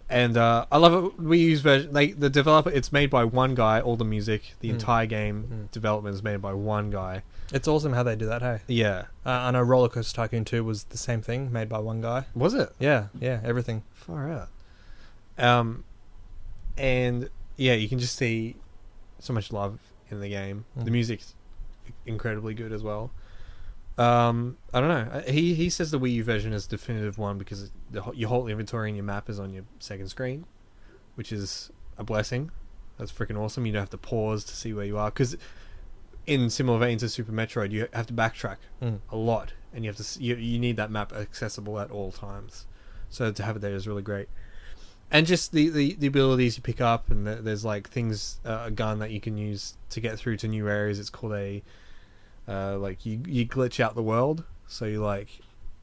And I love it. Wii U's version. The developer, it's made by one guy. All the music, the entire game development is made by one guy. It's awesome how they do that, hey? Yeah. I know Roller Coaster Tycoon 2 was the same thing, made by one guy. Was it? Yeah, everything. Far out. And yeah, you can just see so much love in the game. The music's incredibly good as well. I don't know. He says the Wii U version is definitive one because your whole inventory and your map is on your second screen, which is a blessing. That's freaking awesome. You don't have to pause to see where you are, because in similar veins to Super Metroid, you have to backtrack a lot, and you have to you need that map accessible at all times. So to have it there is really great. And just the abilities you pick up, and there's like things, a gun that you can use to get through to new areas. It's called a like you glitch out the world, so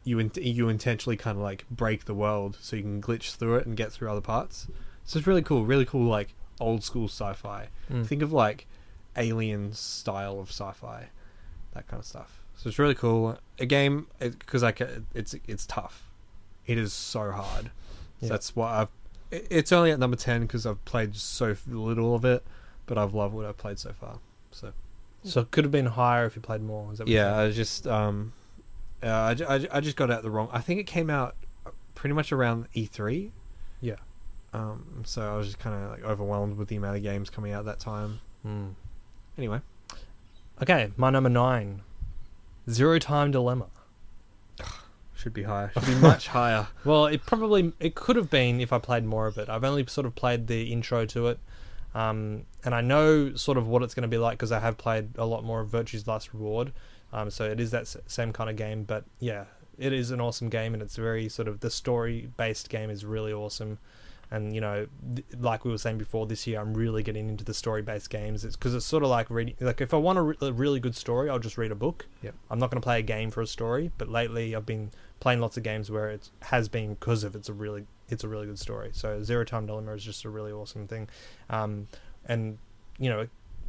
you intentionally kind of like break the world so you can glitch through it and get through other parts. So it's really cool like old school sci-fi. Think of like Alien style of sci-fi, that kind of stuff. So it's really cool. A game, because it's tough. It is so hard. So that's why it's only at number 10 because I've played so little of it, but I've loved what I've played so far. So it could have been higher if you played more. Is that what you're saying? I just I just got out the wrong. I think it came out pretty much around E3. Yeah. So I was just kind of like overwhelmed with the amount of games coming out at that time. Anyway. Okay, my number 9, Zero Time Dilemma. Should be higher. Should be much higher. Well, it could have been if I played more of it. I've only sort of played the intro to it. And I know sort of what it's going to be like because I have played a lot more of Virtue's Last Reward. So it is that same kind of game. But yeah, it is an awesome game, and it's very sort of, the story-based game is really awesome. And, like we were saying before, this year I'm really getting into the story-based games. It's because it's sort of like reading. Like if I want a really good story, I'll just read a book. Yep. I'm not going to play a game for a story. But lately I've been playing lots of games where it has been because of it's a really good story. So Zero Time Dilemma is just a really awesome thing. And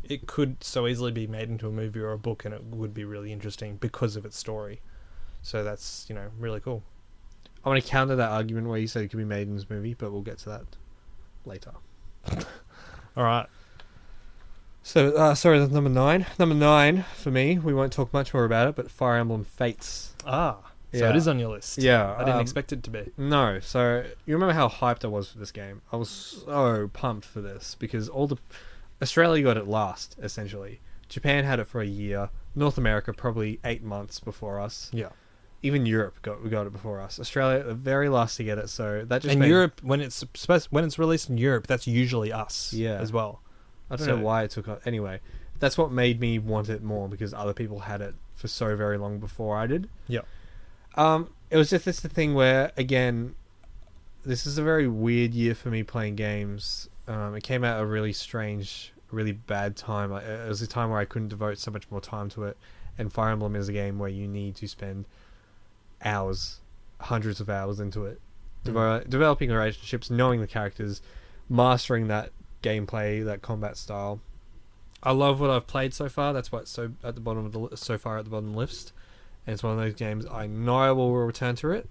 it could so easily be made into a movie or a book, and it would be really interesting because of its story. So that's really cool. I want to counter that argument where you said it could be made in this movie, but we'll get to that later. All right. So, sorry, that's number 9. Number 9, for me, we won't talk much more about it, but Fire Emblem Fates. So it is on your list. Yeah. I didn't expect it to be. No. So, you remember how hyped I was for this game? I was so pumped for this, because Australia got it last, essentially. Japan had it for a year. North America probably 8 months before us. Yeah. Even Europe got it before us. Australia, the very last to get it. So that just Europe, when it's released in Europe, that's usually us. As well. I don't know why it took. Anyway, that's what made me want it more, because other people had it for so very long before I did. Yeah. It was just the thing where, again, this is a very weird year for me playing games. It came out at a really strange, really bad time. It was a time where I couldn't devote so much more time to it. And Fire Emblem is a game where you need to spend hours, hundreds of hours into it, developing relationships, knowing the characters, mastering that gameplay, that combat style. I love what I've played so far. That's why it's so far at the bottom of the list. And it's one of those games I know I will return to it,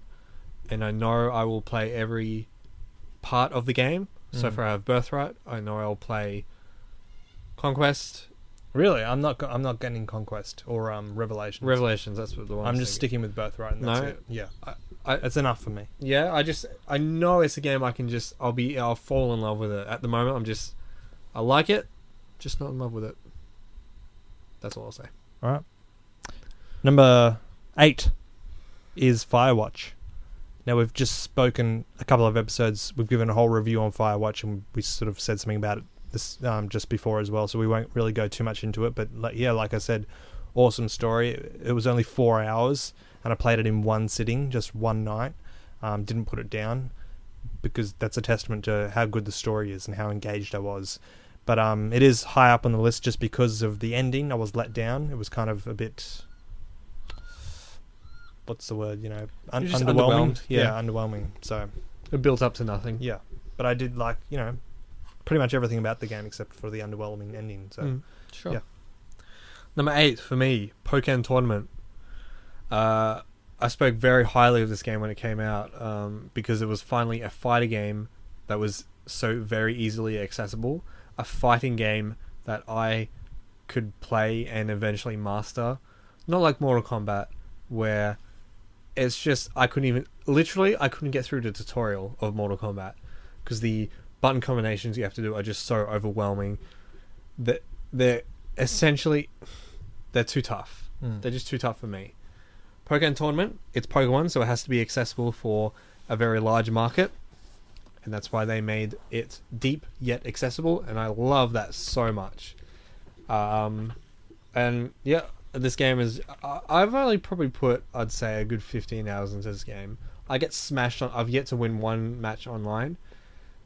and I know I will play every part of the game. So far I have Birthright. I know I'll play Conquest. Really, I'm not getting Conquest or Revelations. Revelations, that's what the one. I'm just sticking with Birthright. And that's it. Yeah, it's enough for me. Yeah, I know it's a game I'll fall in love with it. At the moment, I like it, just not in love with it. That's all I'll say. All right. Number 8 is Firewatch. Now, we've just spoken a couple of episodes. We've given a whole review on Firewatch, and we sort of said something about it this just before as well, so we won't really go too much into it. But like I said, awesome story. It was only 4 hours, and I played it in one sitting, just one night. Didn't put it down, because that's a testament to how good the story is and how engaged I was. But it is high up on the list just because of the ending. I was let down. It was kind of a bit... What's the word? Just underwhelming. underwhelmed, yeah. Underwhelming. So, It built up to nothing. yeah. But I did like, pretty much everything about the game except for the underwhelming ending. So, Sure. yeah. Number 8 for me, Pokken Tournament. I spoke very highly of this game when it came out because it was finally a fighter game that was so very easily accessible. A fighting game that I could play and eventually master. Not like Mortal Kombat, where it's just I couldn't get through the tutorial of Mortal Kombat because the button combinations you have to do are just so overwhelming that they're too tough. They're just too tough for me. Pokken Tournament, it's Pokemon, so it has to be accessible for a very large market, and that's why they made it deep yet accessible, and I love that so much. And yeah, this game is... I've only probably put, I'd say, a good 15 hours into this game. I get smashed on... I've yet to win one match online,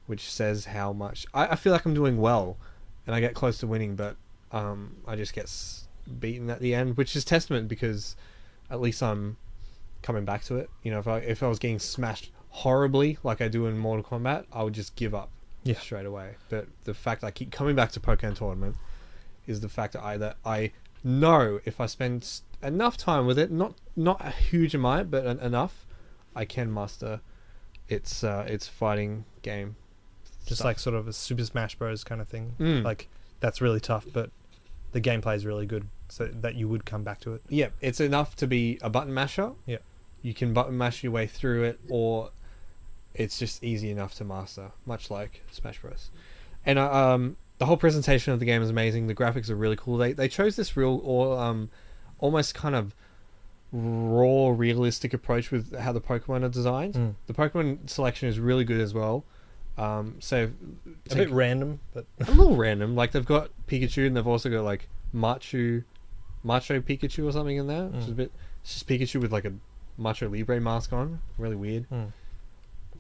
which says how much... I feel like I'm doing well, and I get close to winning, but I just get beaten at the end, which is testament because at least I'm coming back to it. If I was getting smashed horribly like I do in Mortal Kombat, I would just give up straight away. But the fact I keep coming back to Pokken Tournament is the fact that I know if I spend enough time with it, not a huge amount, but enough, I can master its fighting game. just stuff. like sort of a Super Smash Bros. Kind of thing. Mm. Like, that's really tough, but the gameplay is really good, so that you would come back to it. Yeah, it's enough to be a button masher. Yeah. You can button mash your way through it, or it's just easy enough to master, much like Smash Bros. And the whole presentation of the game is amazing. The graphics are really cool. They chose this almost kind of raw, realistic approach with how the Pokemon are designed. The Pokemon selection is really good as well. So A bit random, but a little random. Like, they've got Pikachu, and they've also got like Macho Pikachu or something in there, which is it's just Pikachu with like a Macho Libre mask on. Really weird.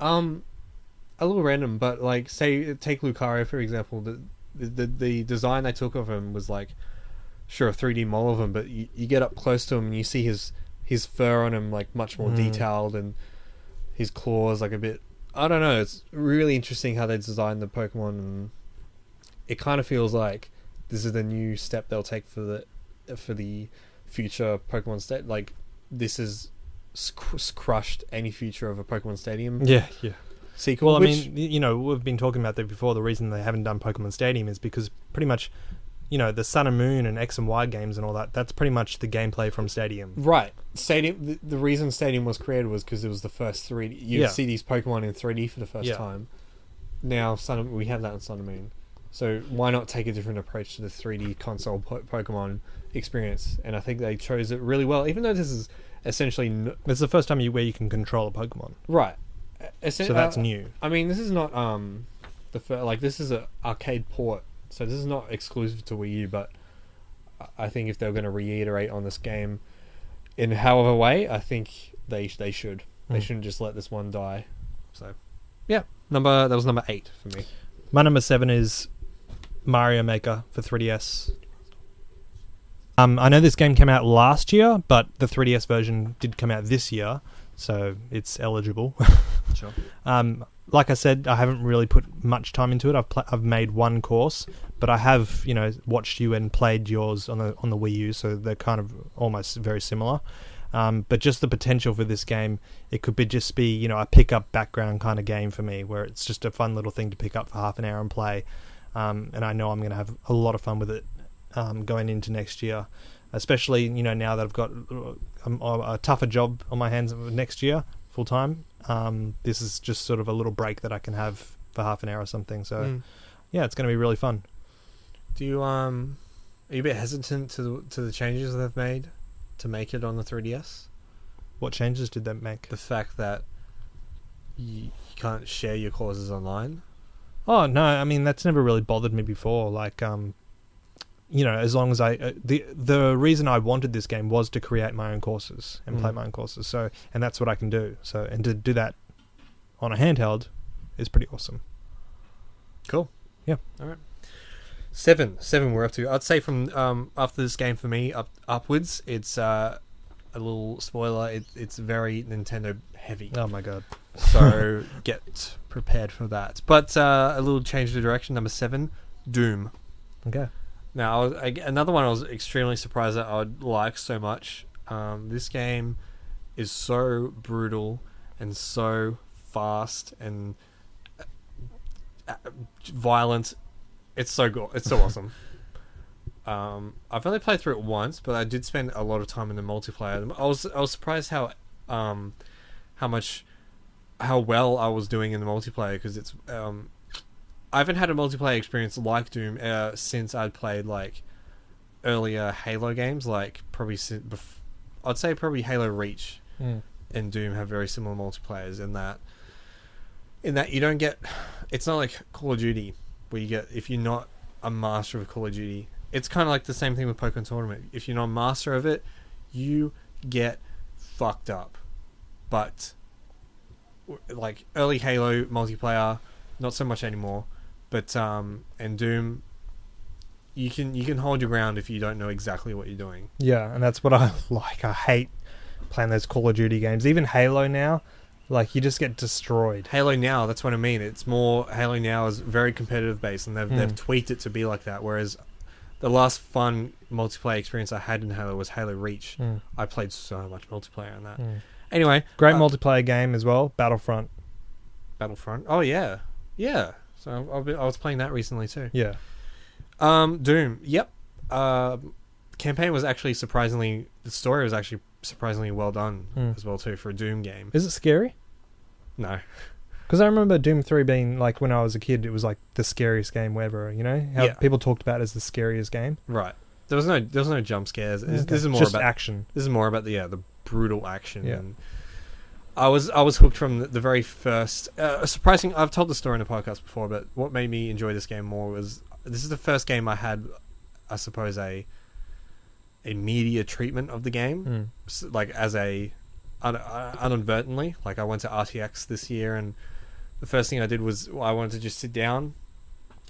A little random, but like, say take Lucario for example. The design they took of him was like, sure, a 3D model of him, but you get up close to him and you see his fur on him like much more detailed, and his claws like a bit... I don't know, it's really interesting how they designed the Pokemon, and it kind of feels like this is the new step they'll take for the future Pokemon state. Like, this is crushed any future of a Pokemon Stadium sequel. Well, I mean, we've been talking about that before. The reason they haven't done Pokemon Stadium is because pretty much, the Sun and Moon and X and Y games and all that, that's pretty much the gameplay from Stadium. Right. Stadium. The reason Stadium was created was because it was the first 3D. You'd see these Pokemon in 3D for the first time. Now, we have that in Sun and Moon. So why not take a different approach to the 3D console Pokemon experience? And I think they chose it really well, even though this is essentially... It's the first time where you can control a Pokemon. Right. So that's new. I mean, this is not this is an arcade port, so this is not exclusive to Wii U. But I think if they're going to reiterate on this game in however way, I think they should. They shouldn't just let this one die. So, yeah, that was number 8 for me. My number 7 is Mario Maker for 3DS. I know this game came out last year, but the 3DS version did come out this year, so it's eligible. Sure. Like I said, I haven't really put much time into it. I've made one course, but I have watched you and played yours on the Wii U, so they're kind of almost very similar. But just the potential for this game, it could just be a pick-up background kind of game for me, where it's just a fun little thing to pick up for half an hour and play. And I know I'm going to have a lot of fun with it going into next year, especially now that I've got a tougher job on my hands next year full time. This is just sort of a little break that I can have for half an hour or something. So yeah, it's going to be really fun. Do you are you a bit hesitant to the changes they've made to make it on the 3DS? What changes did they make? The fact that you can't share your courses online. Oh no, I mean that's never really bothered me before. Like as long as the reason I wanted this game was to create my own courses and play my own courses. So, and that's what I can do. So, and to do that on a handheld is pretty awesome. Cool. Yeah. All right. 7 we're up to. I'd say from after this game for me upwards, it's a little spoiler. It's very Nintendo heavy. Oh my god. So get prepared for that. But a little change of direction. Number 7, Doom. Okay. Now, another one I was extremely surprised that I would like so much. This game is so brutal and so fast and violent. It's so good. It's so awesome. I've only played through it once, but I did spend a lot of time in the multiplayer. I was surprised how well I was doing in the multiplayer, because it's I haven't had a multiplayer experience like Doom since I'd played like earlier Halo games, like probably I'd say probably Halo Reach and Doom have very similar multiplayers in that you don't get, it's not like Call of Duty where you get, if you're not a master of Call of Duty, it's kind of like the same thing with Pokemon Tournament. If you're not a master of it, you get fucked up. But like early Halo multiplayer, not so much anymore. But and Doom, you can hold your ground if you don't know exactly what you're doing. Yeah, and that's what I like. I hate playing those Call of Duty games. Even Halo now, like, you just get destroyed. Halo now, that's what I mean. It's more, Halo now is very competitive based, and they've tweaked it to be like that. Whereas the last fun multiplayer experience I had in Halo was Halo Reach. I played so much multiplayer on that. Anyway, great multiplayer game as well. Battlefront. Oh yeah. So I was playing that recently too. Yeah. Doom. Yep. Campaign was actually the story was actually surprisingly well done as well too for a Doom game. Is it scary? No. Because I remember Doom 3 being, like, when I was a kid, it was like the scariest game ever, how people talked about it as the scariest game. Right. There was no jump scares. Okay. This is more just about action. This is more about the brutal action. Yeah. And I was hooked from the very first. Surprising. I've told the story in the podcast before, but what made me enjoy this game more was this is the first game I had, I suppose, a media treatment of the game, like as inadvertently. Like, I went to RTX this year, and the first thing I did was I wanted to just sit down.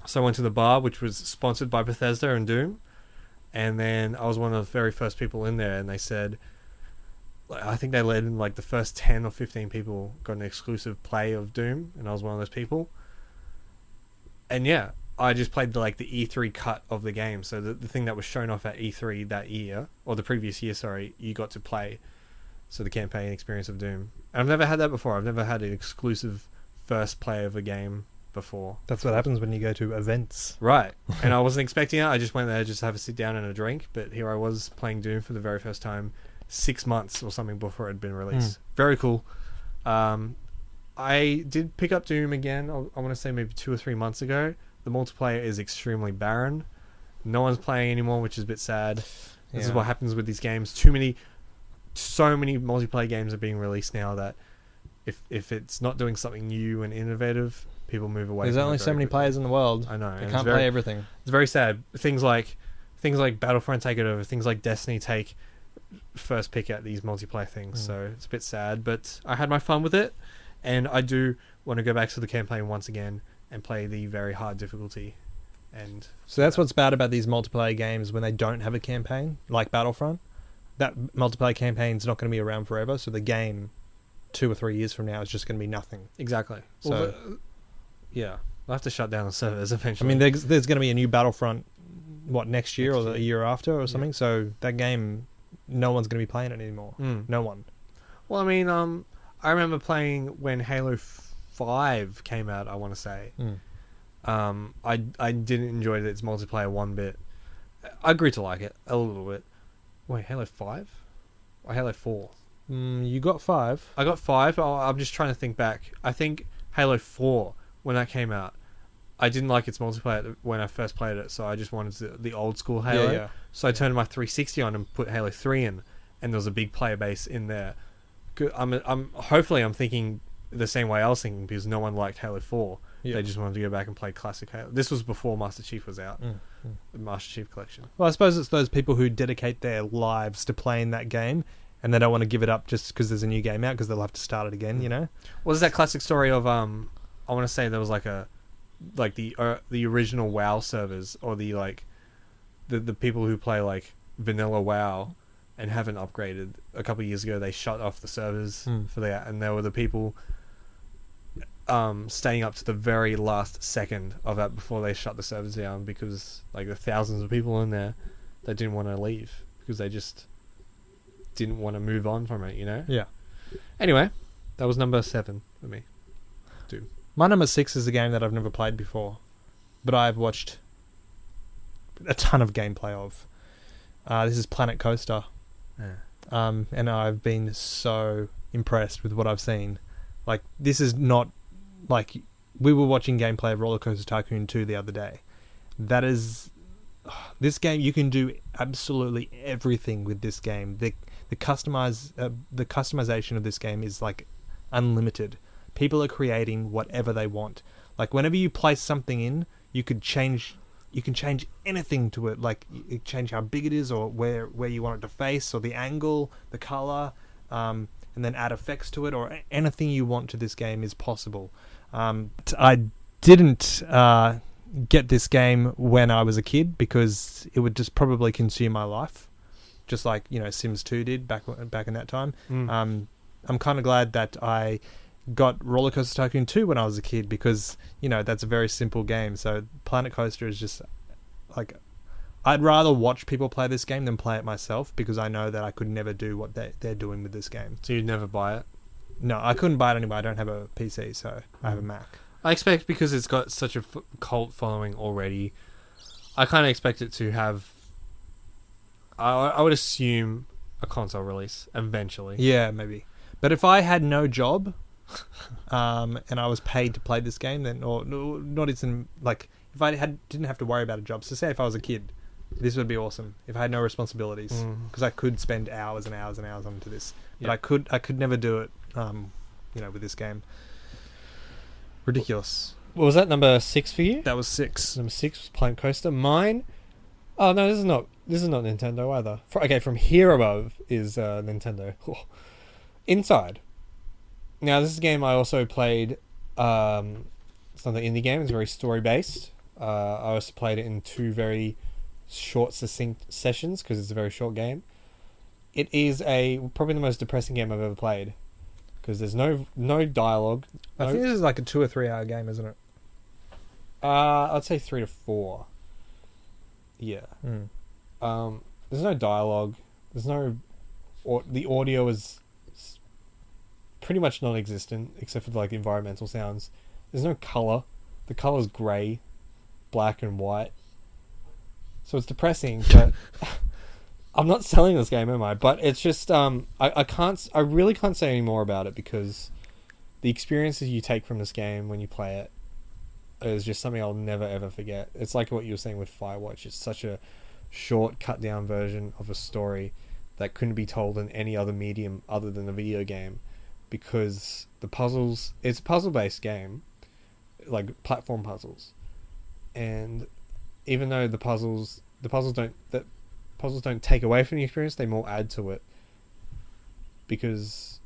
So I went to the bar, which was sponsored by Bethesda and Doom, and then I was one of the very first people in there, and they said, I think they let in like the first 10 or 15 people got an exclusive play of Doom, and I was one of those people. And yeah, I just played the E3 cut of the game. So the thing that was shown off at E3 that year, or the previous year, sorry, you got to play. So the campaign experience of Doom. And I've never had that before. I've never had an exclusive first play of a game before. That's what happens when you go to events. Right. And I wasn't expecting it. I just went there just to have a sit down and a drink. But here I was playing Doom for the very first time 6 months or something before it had been released. Very cool. I did pick up Doom again, I want to say maybe 2 or 3 months ago. The multiplayer is extremely barren. No one's playing anymore, which is a bit sad. This is what happens with these games. So many multiplayer games are being released now that if it's not doing something new and innovative, people move away. There's only so many players in the world. I know. They can't play everything. It's very sad. Things like Battlefront take it over. Things like Destiny take first pick at these multiplayer things. So it's a bit sad, but I had my fun with it, and I do want to go back to the campaign once again and play the very hard difficulty. And so that's what's bad about these multiplayer games when they don't have a campaign, like Battlefront. That multiplayer campaign's not going to be around forever, so the game 2 or 3 years from now is just going to be nothing. Exactly. So yeah, I'll have to shut down the servers eventually. I mean, there's going to be a new Battlefront, next year or the year after or something. So that game, no one's going to be playing it anymore. No one. Well, I mean, I remember playing when Halo 5 came out, I want to say. I didn't enjoy its multiplayer one bit. I grew to like it a little bit. Wait, Halo 5? Or Halo 4? You got 5. I got 5, but I'm just trying to think back. I think Halo 4, when that came out, I didn't like its multiplayer when I first played it, so I just wanted the old school Halo. Yeah. So I turned my 360 on and put Halo 3 in, and there was a big player base in there. Hopefully I'm thinking the same way I was thinking, because no one liked Halo 4. Yeah. They just wanted to go back and play classic Halo. This was before Master Chief was out. The Master Chief Collection. Well, I suppose it's those people who dedicate their lives to playing that game, and they don't want to give it up just because there's a new game out, because they'll have to start it again. You know. What was that classic story of I want to say there was the original WoW servers, or the people who play like vanilla WoW and haven't upgraded. A couple of years ago, they shut off the servers for that, and there were the people staying up to the very last second of that before they shut the servers down, because like the thousands of people in there that didn't want to leave because they just didn't want to move on from it, you know? Yeah. Anyway, that was number 7 for me. My number 6 is a game that I've never played before, but I've watched a ton of gameplay of. This is Planet Coaster. Yeah. And I've been so impressed with what I've seen. Like, this is not... Like, we were watching gameplay of Roller Coaster Tycoon 2 the other day. That is... This game, you can do absolutely everything with this game. The customization of this game is, like, unlimited. People are creating whatever they want. Like, whenever you place something in, you can change anything to it. Like, you change how big it is, or where you want it to face, or the angle, the color, and then add effects to it, or anything you want to this game is possible. I didn't get this game when I was a kid, because it would just probably consume my life, just like, you know, Sims 2 did back in that time. I'm kind of glad that I got Roller Coaster Tycoon 2 when I was a kid, because, you know, that's a very simple game. So Planet Coaster is just like, I'd rather watch people play this game than play it myself, because I know that I could never do what they're doing with this game. So you'd never buy it? No, I couldn't buy it anyway. I don't have a PC, so I have a Mac. I expect, because it's got such a cult following already, I kind of expect it to have... I would assume a console release eventually. Yeah, maybe. But if I had no job, and I was paid to play this game, then, or not even, like, if I didn't have to worry about a job. So say if I was a kid, this would be awesome. If I had no responsibilities, because I could spend hours and hours and hours onto this. But I could never do it, you know, with this game. Ridiculous. What was that, number 6 for you? That was 6. Number 6 was Planet Coaster. Mine... Oh, no, this is not Nintendo either. From here above is Nintendo. Inside. Now, this is a game I also played. It's not an indie game. It's very story-based. I also played it in 2 very short, succinct sessions, because it's a very short game. It is probably the most depressing game I've ever played, because there's no dialogue. I think this is like a 2 or 3 hour game, isn't it? I'd say 3 to 4. Yeah. There's no dialogue. There's no... the audio is pretty much non-existent, except for like environmental sounds. There's no colour. The colour's grey, black and white. So it's depressing, but... I'm not selling this game, am I? But it's just... I really can't say any more about it, because the experiences you take from this game when you play it is just something I'll never ever forget. It's like what you were saying with Firewatch. It's such a short, cut down version of a story that couldn't be told in any other medium other than a video game, because the puzzles... It's a puzzle-based game, like platform puzzles, and even though the puzzles don't take away from the experience, they more add to it, because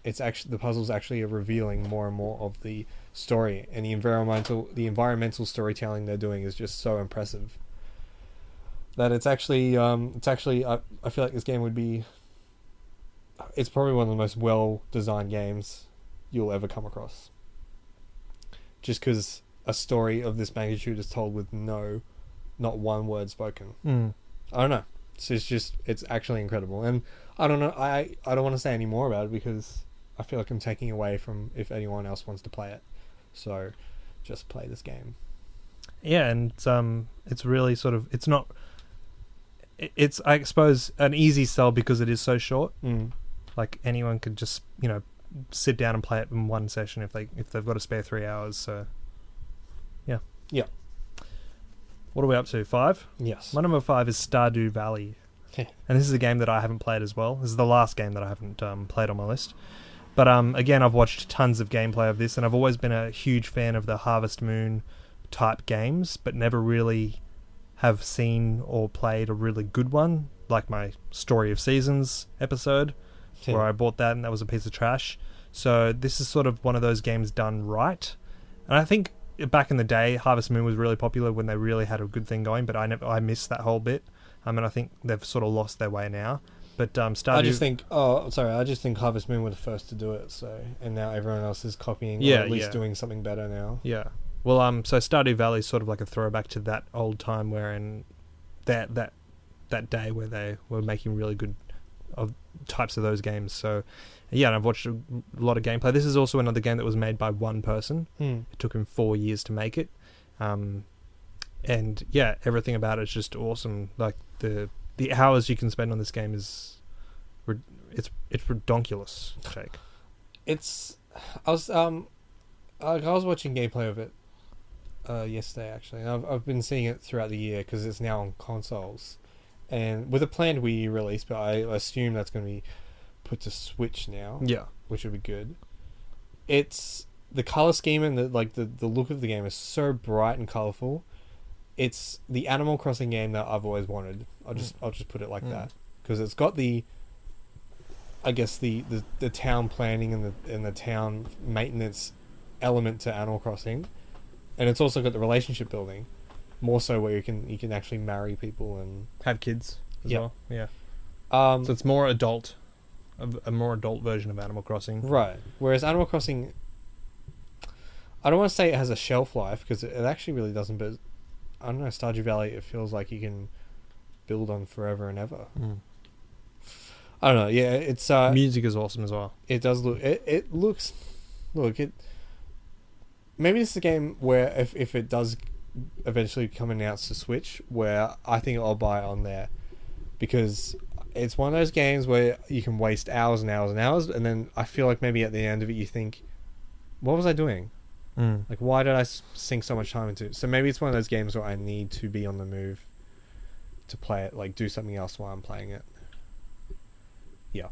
the puzzles actually are revealing more and more of the story, and the environmental storytelling they're doing is just so impressive that it's actually I feel like this game would be... It's probably one of the most well designed games you'll ever come across, just because a story of this magnitude is told with not one word spoken. I don't know. So it's actually incredible. And I don't know, I don't want to say any more about it, because I feel like I'm taking away from if anyone else wants to play it. So just play this game. Yeah, and it's really sort of... It's not... It's, I suppose, an easy sell because it is so short. Like, anyone could just, you know, sit down and play it in one session if they've got a spare 3 hours. So, yeah. Yeah. What are we up to? 5? Yes. My number 5 is Stardew Valley. Okay. And this is a game that I haven't played as well. This is the last game that I haven't played on my list. But again, I've watched tons of gameplay of this, and I've always been a huge fan of the Harvest Moon type games, but never really have seen or played a really good one, like my Story of Seasons episode, where I bought that and that was a piece of trash. So this is sort of one of those games done right. And I think back in the day, Harvest Moon was really popular when they really had a good thing going, but I missed that whole bit. And I think they've sort of lost their way now. But Stardew... I just think Harvest Moon were the first to do it, so, and now everyone else is copying, or at least doing something better now. Yeah. Well, so Stardew Valley is sort of like a throwback to that old time wherein that day where they were making really good types of those games. So, yeah, and I've watched a lot of gameplay. This is also another game that was made by one person. It took him 4 years to make it. And, yeah, everything about it is just awesome. Like, the hours you can spend on this game is... It's redonkulous, Jake. I was watching gameplay of it yesterday, actually. And I've been seeing it throughout the year because it's now on consoles, and with a planned Wii U release. But I assume that's going to be put to Switch now. Yeah, which would be good. It's the color scheme and the look of the game is so bright and colorful. It's the Animal Crossing game that I've always wanted. I'll just put it like that, because it's got the town planning and the town maintenance element to Animal Crossing, and it's also got the relationship building, more so where you can actually marry people and have kids as well. Yeah. So it's more adult, a more adult version of Animal Crossing, right? Whereas Animal Crossing, I don't want to say it has a shelf life, because it actually really doesn't. But I don't know, Stardew Valley, it feels like you can build on forever and ever. I don't know. Yeah, it's music is awesome as well. It does look. It looks. Look, maybe this is a game where if it does eventually come announced to Switch, where I think I'll buy it on there, because it's one of those games where you can waste hours and hours and hours, and then I feel like maybe at the end of it you think, what was I doing? Like, why did I sink so much time into it? So maybe it's one of those games where I need to be on the move to play it, like do something else while I'm playing it. Yeah.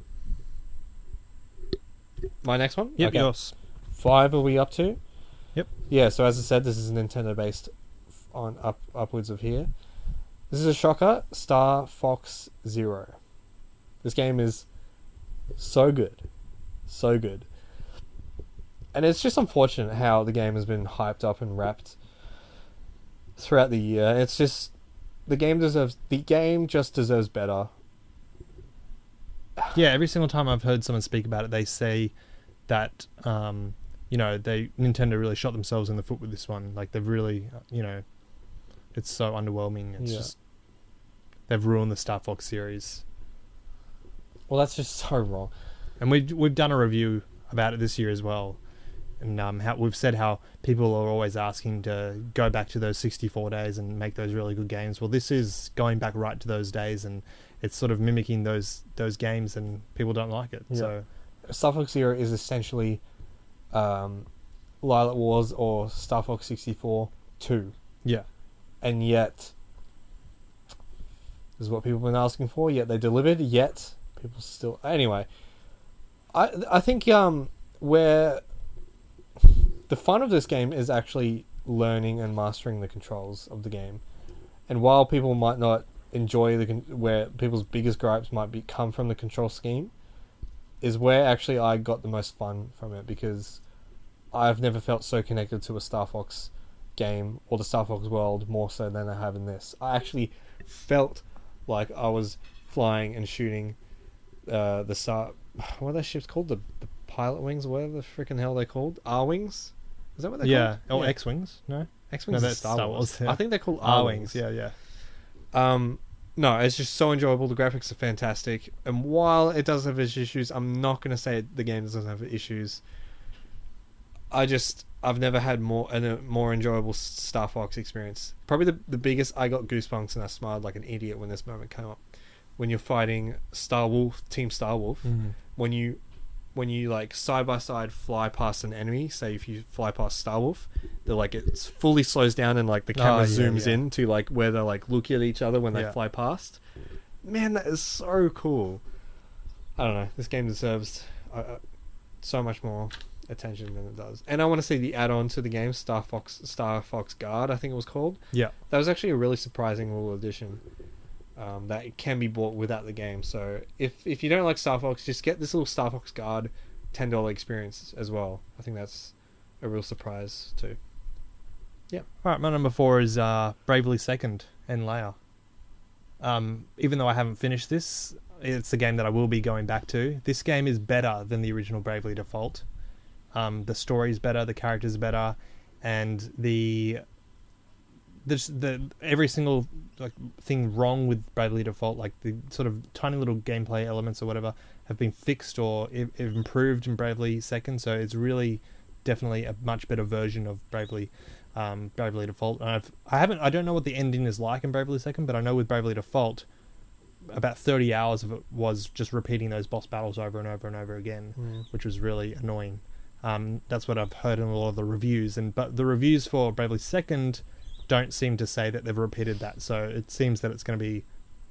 My next one? Yep, okay. Yours. 5 are we up to? Yep. Yeah, so as I said, this is Nintendo based on upwards of here. This is a shocker, Star Fox Zero. This game is so good. So good. And it's just unfortunate how the game has been hyped up and wrapped throughout the year. It's just the game just deserves better. Yeah, every single time I've heard someone speak about it, they say that Nintendo really shot themselves in the foot with this one. Like, they've really, it's so underwhelming. It's just they've ruined the Star Fox series. Well, that's just so wrong. And we've done a review about it this year as well. And how we've said how people are always asking to go back to those 64 days and make those really good games. Well, this is going back right to those days, and it's sort of mimicking those games, and people don't like it. Yeah. So, Star Fox Zero is essentially Lilac Wars or Star Fox 64 2. Yeah. And yet, this is what people have been asking for, yet they delivered, yet people still... Anyway, I think where... The fun of this game is actually learning and mastering the controls of the game. And while people might not enjoy where people's biggest gripes might come from the control scheme, is where actually I got the most fun from it, because I've never felt so connected to a Star Fox game or the Star Fox world more so than I have in this. I actually felt like I was flying and shooting the Star... What are those ships called? The pilot wings, whatever the freaking hell they're called? R-wings? Is that what they're called? Or X-wings? No? X-wings is Star Wars. Yeah. I think they're called R-wings. Yeah. No, it's just so enjoyable. The graphics are fantastic. And while it does have its issues, I'm not going to say the game doesn't have issues. I've never had a more enjoyable Star Fox experience. Probably the biggest, I got goosebumps and I smiled like an idiot when this moment came up. When you're fighting Team Star Wolf, when you like side by side fly past an enemy, say if you fly past Star Wolf, they're like, it fully slows down and like the camera zooms in to like where they like look at each other when they fly past. Man, that is so cool. I don't know. This game deserves so much more attention than it does. And I want to see the add-on to the game, Star Fox Guard, I think it was called. Yeah. That was actually a really surprising little addition that it can be bought without the game. So if you don't like Star Fox, just get this little Star Fox Guard $10 experience as well. I think that's a real surprise too. All right, my number 4 is Bravely Second and Leia. Even though I haven't finished this, it's a game that I will be going back to. This game is better than the original Bravely Default. The story's better, the character's better, and the every single like thing wrong with Bravely Default, like the sort of tiny little gameplay elements or whatever, have been fixed or improved in Bravely Second. So it's really definitely a much better version of Bravely Default. And I don't know what the ending is like in Bravely Second, but I know with Bravely Default, about 30 hours of it was just repeating those boss battles over and over and over again, which was really annoying. That's what I've heard in a lot of the reviews, but the reviews for Bravely Second don't seem to say that they've repeated that, so it seems that it's going to be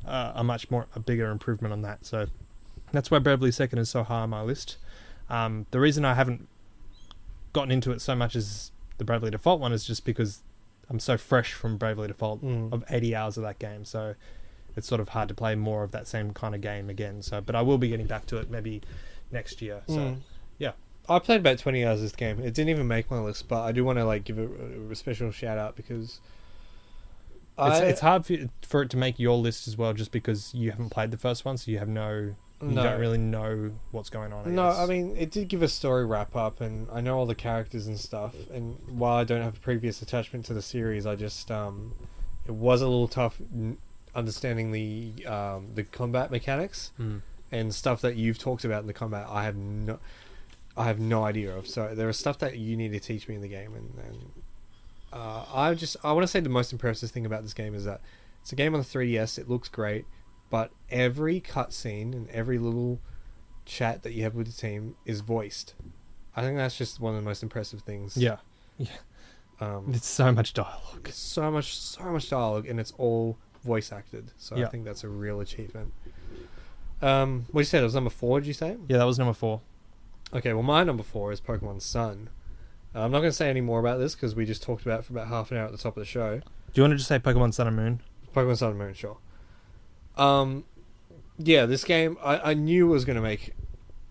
a bigger improvement on that. So that's why Bravely Second is so high on my list. The reason I haven't gotten into it so much as the Bravely Default one is just because I'm so fresh from Bravely Default of 80 hours of that game, so it's sort of hard to play more of that same kind of game again. So, but I will be getting back to it maybe next year. So, yeah. I played about 20 hours of this game. It didn't even make my list, but I do want to like give it a special shout out because it's hard for it to make your list as well, just because you haven't played the first one, so you don't really know what's going on. I mean, it did give a story wrap up, and I know all the characters and stuff. And while I don't have a previous attachment to the series, I just it was a little tough understanding the combat mechanics and stuff that you've talked about in the combat. I have no idea of. So there is stuff that you need to teach me in the game, and I want to say the most impressive thing about this game is that it's a game on the 3DS. It looks great, but every cutscene and every little chat that you have with the team is voiced. I think that's just one of the most impressive things. Yeah. It's so much dialogue. So much dialogue, and it's all voice acted. So I think that's a real achievement. What you said, it was number 4, did you say? Yeah, that was number 4. Okay, well, my number 4 is Pokemon Sun. I'm not going to say any more about this because we just talked about it for about half an hour at the top of the show. Do you want to just say Pokemon Sun and Moon? Pokemon Sun and Moon, sure. Yeah, this game, I knew was going to make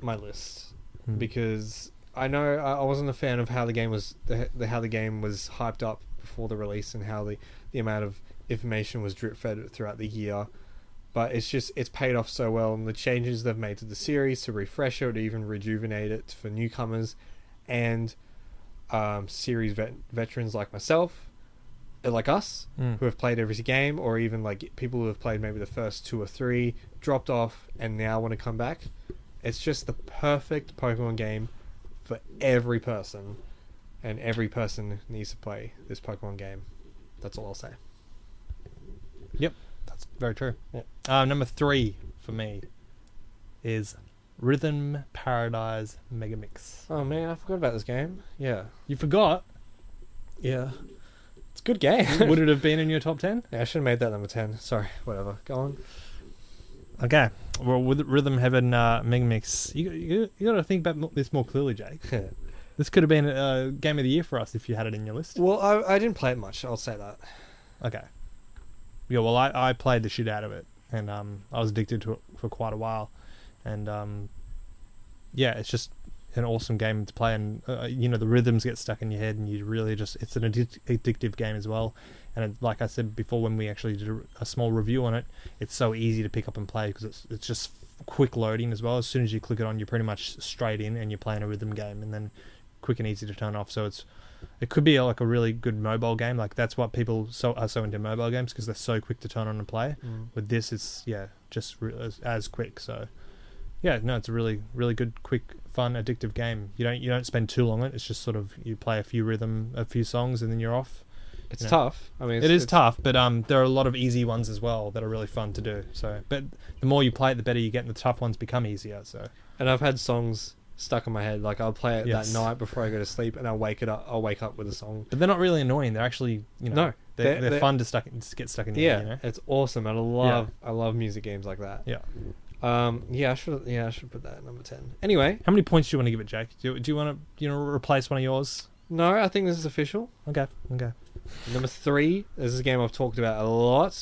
my list because I know I wasn't a fan of how the game was how the game was hyped up before the release and how the amount of information was drip fed throughout the year. But it's paid off so well, and the changes they've made to the series to refresh it, to even rejuvenate it for newcomers and series veterans like myself, like us, who have played every game, or even like people who have played maybe the first 2 or 3, dropped off, and now want to come back. It's just the perfect Pokemon game for every person, and every person needs to play this Pokemon game. That's all I'll say. Yep. That's very true. Yeah. Number 3 for me is Rhythm Paradise Megamix. Oh man, I forgot about this game. Yeah. You forgot? Yeah. It's a good game. Would it have been in your top 10? Yeah, I should have made that number 10. Sorry, whatever. Go on. Okay. Well, with Rhythm Heaven Megamix, you got to think about this more clearly, Jake. This could have been a game of the year for us if you had it in your list. Well, I didn't play it much, I'll say that. Okay. Yeah, well, I played the shit out of it, and I was addicted to it for quite a while, and yeah, it's just an awesome game to play, and the rhythms get stuck in your head, and you really it's an addictive game as well, and like I said before, when we actually did a small review on it, it's so easy to pick up and play because it's just quick loading as well. As soon as you click it on, you're pretty much straight in, and you're playing a rhythm game, and then quick and easy to turn off. So it could be like a really good mobile game. Like that's what people are so into mobile games, because they're so quick to turn on and play. With this, it's just as quick. So it's a really, really good, quick, fun, addictive game. You don't spend too long on it. It's just sort of you play a few songs, and then you're off. It's tough. I mean, it is tough, but there are a lot of easy ones as well that are really fun to do. So, but the more you play it, the better you get, and the tough ones become easier. So, and I've had songs stuck in my head. Like I'll play it that night before I go to sleep, and I'll wake up with a song. But they're not really annoying. They're actually they're fun to get stuck in your head. It's awesome, and I love music games like that. Yeah. I should put that at number 10. Anyway, How many points do you want to give it, Jake? Do you want to replace one of yours? no, I think this is official. Okay. Number 3, this is a game I've talked about a lot.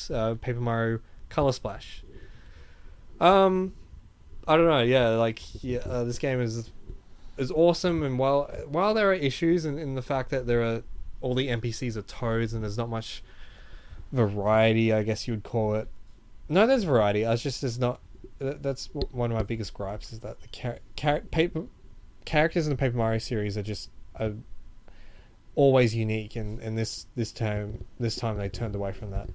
Paper Mario Color Splash. I don't know. This game is awesome, and while there are issues in the fact that there are all the NPCs are toads and there's not much variety, I guess you would call it. No, there's variety. There's not. That's one of my biggest gripes is that the characters in the Paper Mario series are always unique, and this time they turned away from that.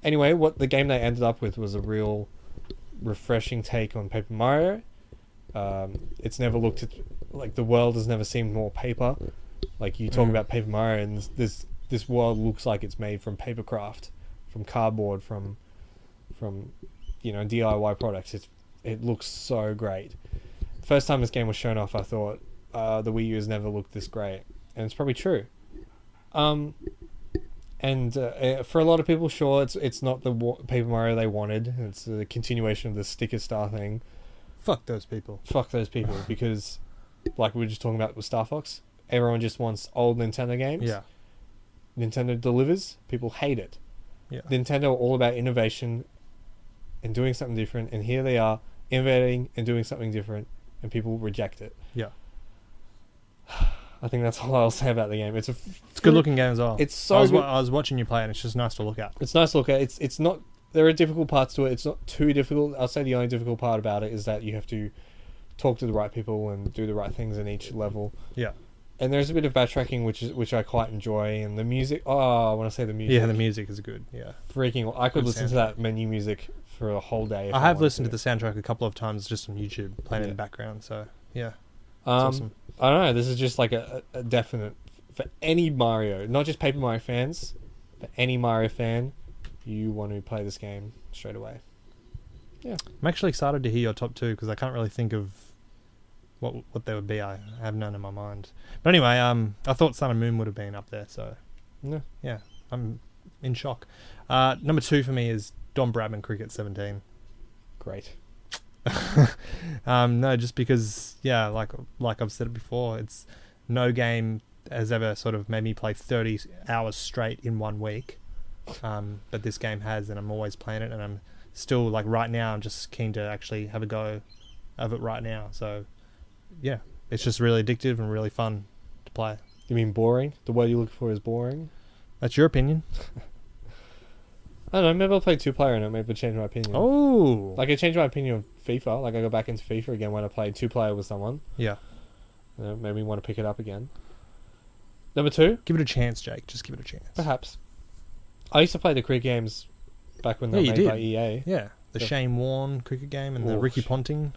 Anyway, what the game they ended up with was a real refreshing take on Paper Mario. It's never looked at like the world has never seemed more paper. Like you talk about Paper Mario, and this world looks like it's made from paper craft, from cardboard, from DIY products. It looks so great. The first time this game was shown off, I thought the Wii U has never looked this great, and it's probably true. For a lot of people, sure, it's not the Paper Mario they wanted. It's a continuation of the sticker star thing. Fuck those people. Because, like we were just talking about with Star Fox, everyone just wants old Nintendo games. Yeah. Nintendo delivers. People hate it. Yeah. Nintendo are all about innovation and doing something different, and here they are innovating and doing something different, and people reject it. Yeah. I think that's all I'll say about the game. It's a good looking game as well. It's so good. good. I was watching you play it, and it's just nice to look at. It's nice to look at. It's not. There are difficult parts to it. It's not too difficult. I'll say the only difficult part about it is that you have to talk to the right people and do the right things in each level. Yeah. And there's a bit of backtracking, which I quite enjoy, and the music. Oh, I want to say the music. Yeah, the music is good. Yeah. Freaking! I could Good listen to that menu music for a whole day. If I have wanted listened to the soundtrack a couple of times just on YouTube, playing in the background. So yeah, it's awesome. I don't know. This is just like a definite for any Mario, not just Paper Mario fans. For any Mario fan, you want to play this game straight away. Yeah, I'm actually excited to hear your top 2 because I can't really think of what they would be. I have none in my mind. But anyway, I thought Sun and Moon would have been up there. So yeah, I'm in shock. Number 2 for me is Don Bradman Cricket 17. Great. No, just because, yeah, like I've said it before, it's no game has ever sort of made me play 30 hours straight in 1 week. But this game has, and I'm always playing it, and I'm still, like, right now, I'm just keen to actually have a go of it right now. So, yeah, it's just really addictive and really fun to play. You mean boring? The word you look for is boring? That's your opinion. I don't know, maybe I'll play 2-player and it maybe change my opinion. Oh! Like, I changed my opinion of FIFA. Like, I go back into FIFA again when I played 2-player with someone. Yeah. Made me want to pick it up again. Number 2? Give it a chance, Jake. Just give it a chance. Perhaps. I used to play the cricket games back when they were made by EA. Yeah. The Shane Warne cricket game and the Oh, Ricky Ponting.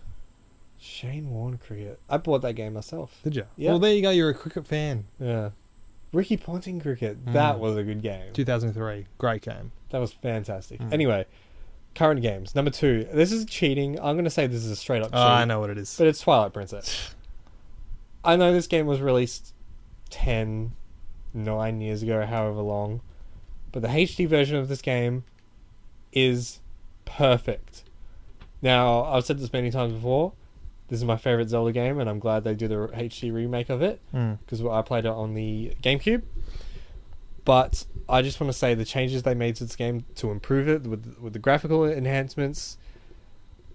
Shane Warne cricket. I bought that game myself. Did you? Yeah. Well, there you go. You're a cricket fan. Yeah. Ricky Ponting cricket. That was a good game. 2003. Great game. That was fantastic. Anyway, current games. Number 2. This is cheating. I'm going to say this is a straight up cheat. I know what it is. But it's Twilight Princess. I know this game was released 9 years ago, however long. But the HD version of this game is perfect. Now, I've said this many times before. This is my favorite Zelda game, and I'm glad they do the HD remake of it, because I played it on the GameCube. But I just want to say the changes they made to this game to improve it, with the graphical enhancements,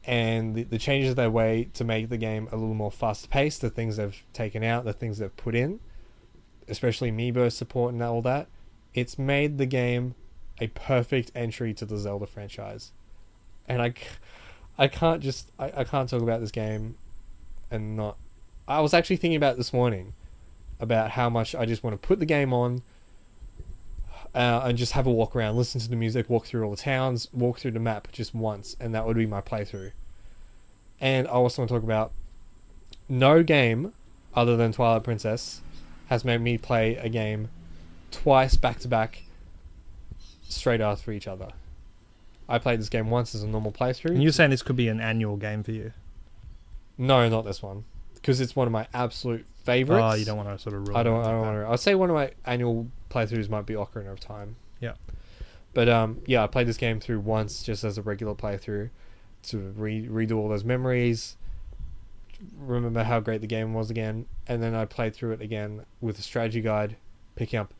and the changes they made to make the game a little more fast-paced, the things they've taken out, the things they've put in, especially Amiibo support and all that, it's made the game a perfect entry to the Zelda franchise. And I can't talk about this game and not... I was actually thinking about it this morning, about how much I just want to put the game on and just have a walk around, listen to the music, walk through all the towns, walk through the map just once, and that would be my playthrough. And I also want to talk about no game other than Twilight Princess has made me play a game twice back to back straight after each other. I played this game once as a normal playthrough. And you're saying this could be an annual game for you? No, not this one, because it's one of my absolute favorites. Oh, you don't want to sort of ruin I don't it like want to. I'd say one of my annual playthroughs might be Ocarina of Time. Yeah. But yeah, I played this game through once just as a regular playthrough. to redo all those memories, remember how great the game was again, and then I played through it again with a strategy guide, picking up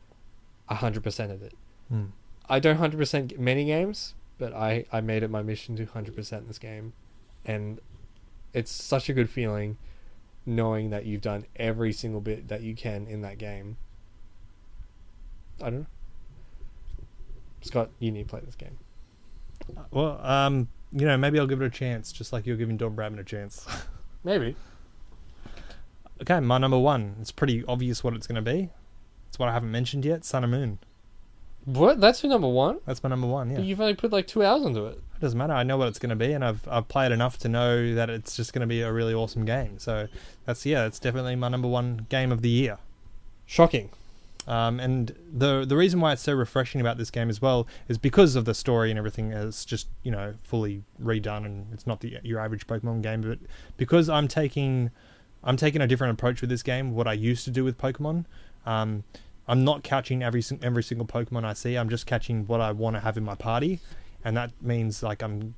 100% of it. I don't 100% many games, but I made it my mission to 100% this game, and it's such a good feeling knowing that you've done every single bit that you can in that game. I don't know. Scott, you need to play this game. Well, maybe I'll give it a chance, just like you're giving Dawn Bradman a chance. Maybe. Okay, my number one. It's pretty obvious what it's going to be. It's what I haven't mentioned yet, Sun and Moon. What? That's your number one? That's my number one, yeah. But you've only put like 2 hours into it. It doesn't matter. I know what it's going to be, and I've played enough to know that it's just going to be a really awesome game. So it's definitely my number one game of the year. Shocking. And the reason why it's so refreshing about this game as well is because of the story and everything is just fully redone, and it's not your average Pokemon game, but because I'm taking a different approach with this game. What I used to do with Pokemon, I'm not catching every single Pokemon I see. I'm just catching what I want to have in my party, and that means like I'm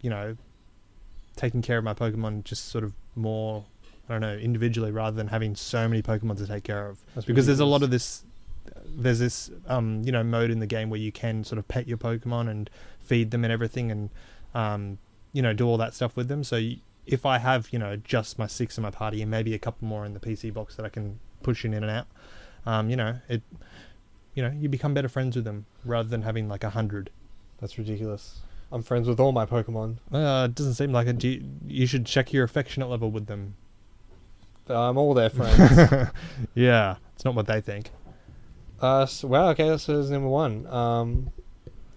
taking care of my Pokemon just sort of more, I don't know, individually rather than having so many Pokemon to take care of. That's because there's a lot of ridiculous. there's this mode in the game where you can sort of pet your Pokemon and feed them and everything, and do all that stuff with them. So if I have just my 6 in my party and maybe a couple more in the PC box that I can push in and out, you become better friends with them rather than having like 100. That's ridiculous. I'm friends with all my Pokemon. It doesn't seem like it. You should check your affectionate level with them. I'm all their friends. Yeah, it's not what they think. Wow, okay, that's number one.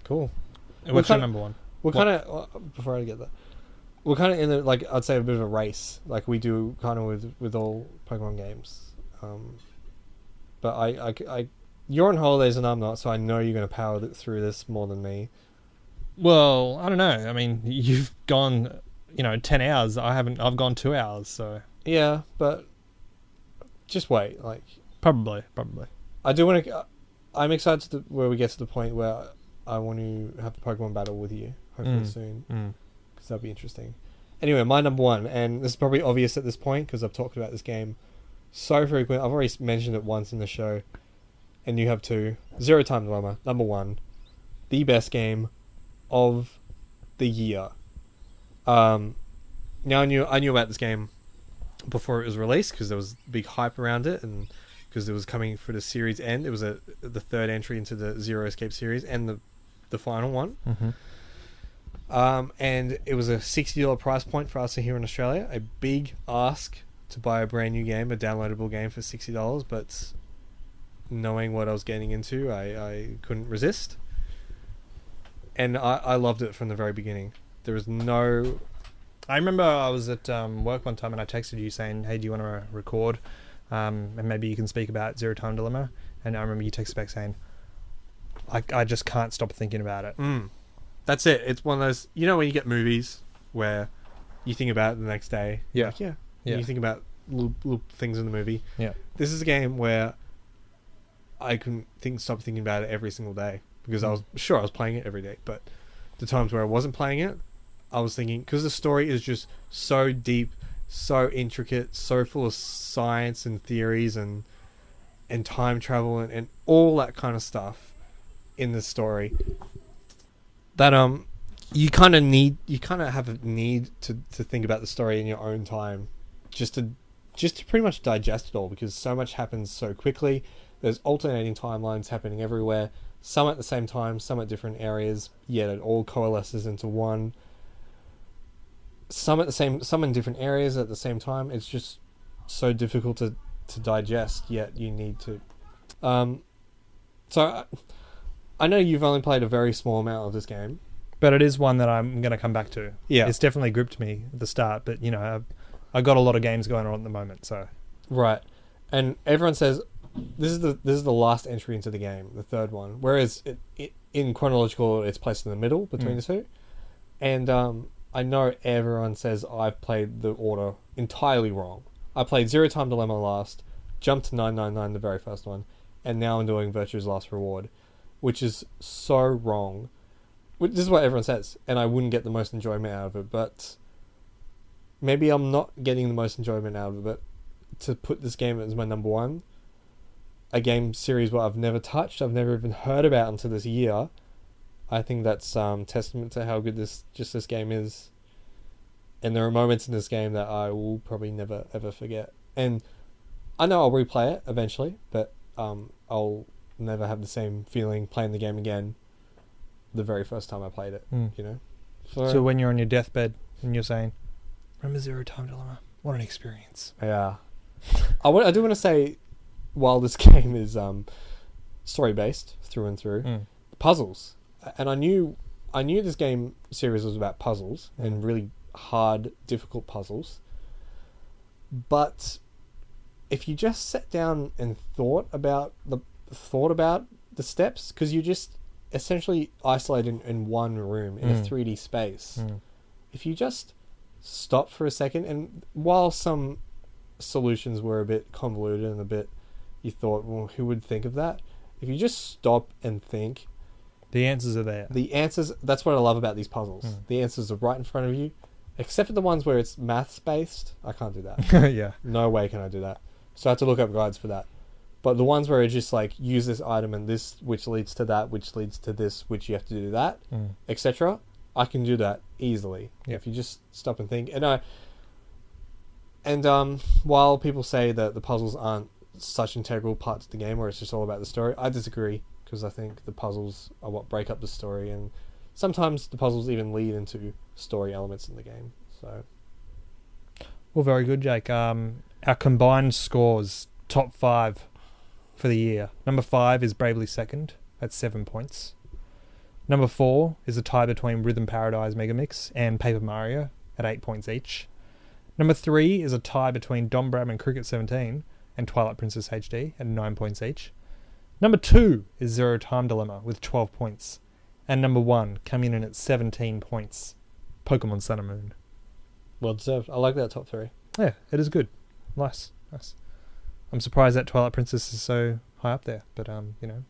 Cool. What's your number one? We're kind of, before I get that, we're kind of in the, like, I'd say a bit of a race, like we do kind of with all Pokemon games. But I you're on holidays and I'm not, so I know you're going to power through this more than me. Well, I don't know. I mean, you've gone, 10 hours. I've gone 2 hours, so. Yeah, but just wait. Like, Probably. I do want to. I'm excited where we get to the point where I want to have the Pokemon battle with you, hopefully soon, because that'd be interesting. Anyway, my number one, and this is probably obvious at this point because I've talked about this game so frequently. I've already mentioned it once in the show, and you have too. Zero Time Dilemma, number one, the best game of the year. Now I knew about this game before it was released because there was big hype around it, and because it was coming for the series end. It was the third entry into the Zero Escape series and the final one. And it was a $60 price point for us here in Australia. A big ask to buy a brand new game, a downloadable game for $60, but knowing what I was getting into, I couldn't resist. And I loved it from the very beginning. There was no... I remember I was at work one time and I texted you saying, hey, do you want to record? And maybe you can speak about Zero Time Dilemma. And I remember you texted back saying, I just can't stop thinking about it. That's it. It's one of those, when you get movies where you think about it the next day. Yeah. Like, yeah. And you think about little things in the movie. Yeah. This is a game where I couldn't stop thinking about it every single day because I was playing it every day, but the times where I wasn't playing it, I was thinking, because the story is just so deep, so intricate, so full of science and theories and time travel and all that kind of stuff in the story, that you kind of have a need to think about the story in your own time, just to pretty much digest it all, because so much happens so quickly. There's alternating timelines happening everywhere, some at the same time, some at different areas, yet it all coalesces into one. Some in different areas at the same time. It's just so difficult to digest, yet you need to. So I know you've only played a very small amount of this game, But it is one that I'm going to come back to. Yeah. It's definitely gripped me at the start, but, I got a lot of games going on at the moment, so. right. And everyone says this is the last entry into the game, the third one. Whereas it in chronological, it's placed in the middle between the two. And I know everyone says I've played the order entirely wrong. I played Zero Time Dilemma last, jumped to 999, the very first one, and now I'm doing Virtue's Last Reward, which is so wrong. This is what everyone says, and I wouldn't get the most enjoyment out of it, but maybe I'm not getting the most enjoyment out of it, but to put this game as my number one, a game series where I've never touched, I've never even heard about until this year, I think that's testament to how good this game is. And there are moments in this game that I will probably never ever forget. And I know I'll replay it eventually, but I'll never have the same feeling playing the game again the very first time I played it, you know? So when you're on your deathbed and you're saying, remember Zero Time Dilemma? What an experience. Yeah. I do want to say, while this game is story-based through and through, puzzles. And I knew this game series was about puzzles and really hard, difficult puzzles. But if you just sat down and thought about the steps, because you just essentially isolated in one room in a 3D space. If you just stop for a second, and while some solutions were a bit convoluted and a bit, you thought, well, who would think of that? If you just stop and think, the answers are there. The answers, that's what I love about these puzzles. The answers are right in front of you, except for the ones where it's maths based. I can't do that. Yeah. No way can I do that. So I have to look up guides for that. But the ones where it's just like, use this item and this, which leads to that, which leads to this, which you have to do that, etc. I can do that easily. Yep. If you just stop and think. And while people say that the puzzles aren't such integral parts of the game where it's just all about the story, I disagree, because I think the puzzles are what break up the story, and sometimes the puzzles even lead into story elements in the game. So, well, very good, Jake. Our combined scores, top 5 for the year. Number 5 is Bravely Second at 7 points. Number 4 is a tie between Rhythm Paradise Megamix and Paper Mario at 8 points each. Number 3 is a tie between Don Bradman Cricket 17 and Twilight Princess HD at 9 points each. Number 2 is Zero Time Dilemma with 12 points. And number 1, coming in at 17 points, Pokemon Sun and Moon. well deserved. I like that top 3. Yeah, it is good. Nice. I'm surprised that Twilight Princess is so high up there, but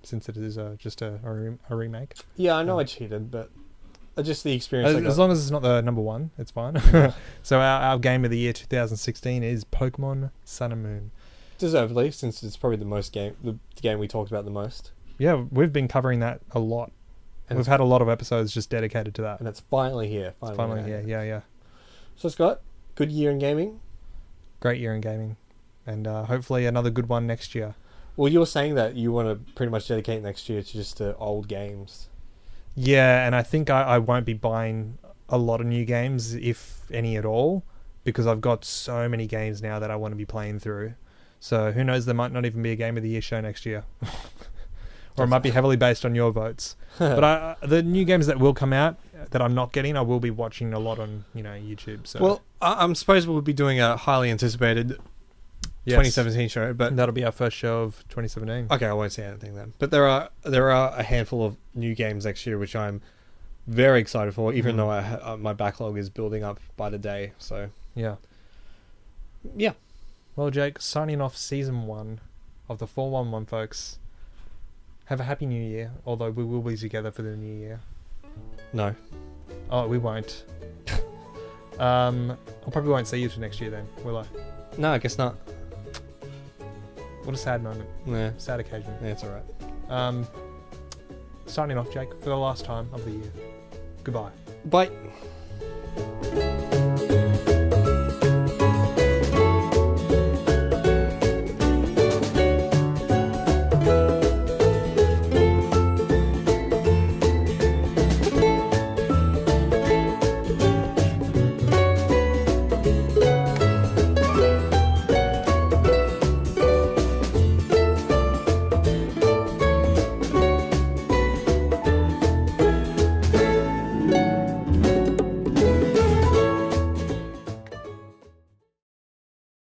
since it is just a remake. Yeah, I know I cheated, but just the experience. As long as it's not the number 1, it's fine. So our game of the year 2016 is Pokemon Sun and Moon. Deservedly, since it's probably the game we talked about the most. Yeah, we've been covering that a lot. And we've had a lot of episodes just dedicated to that. And it's finally here. It's finally here, yeah. So Scott, good year in gaming. Great year in gaming. And hopefully another good one next year. Well, you were saying that you want to pretty much dedicate next year to just old games. Yeah, and I think I won't be buying a lot of new games, if any at all, because I've got so many games now that I want to be playing through. So who knows, there might not even be a Game of the Year show next year. Or it might be heavily based on your votes. But the new games that will come out that I'm not getting, I will be watching a lot on YouTube. So. Well, I suppose we'll be doing a highly anticipated 2017 show, but that'll be our first show of 2017. Okay, I won't say anything then. But there are a handful of new games next year which I'm very excited for, even though my backlog is building up by the day. So yeah. Well, Jake, signing off season 1 of the 411, folks. Have a happy new year, although we will be together for the new year. No. Oh, we won't. I probably won't see you till next year then, will I? No, I guess not. What a sad moment. Yeah. Sad occasion. Yeah, it's alright. Signing off, Jake, for the last time of the year. Goodbye. Bye.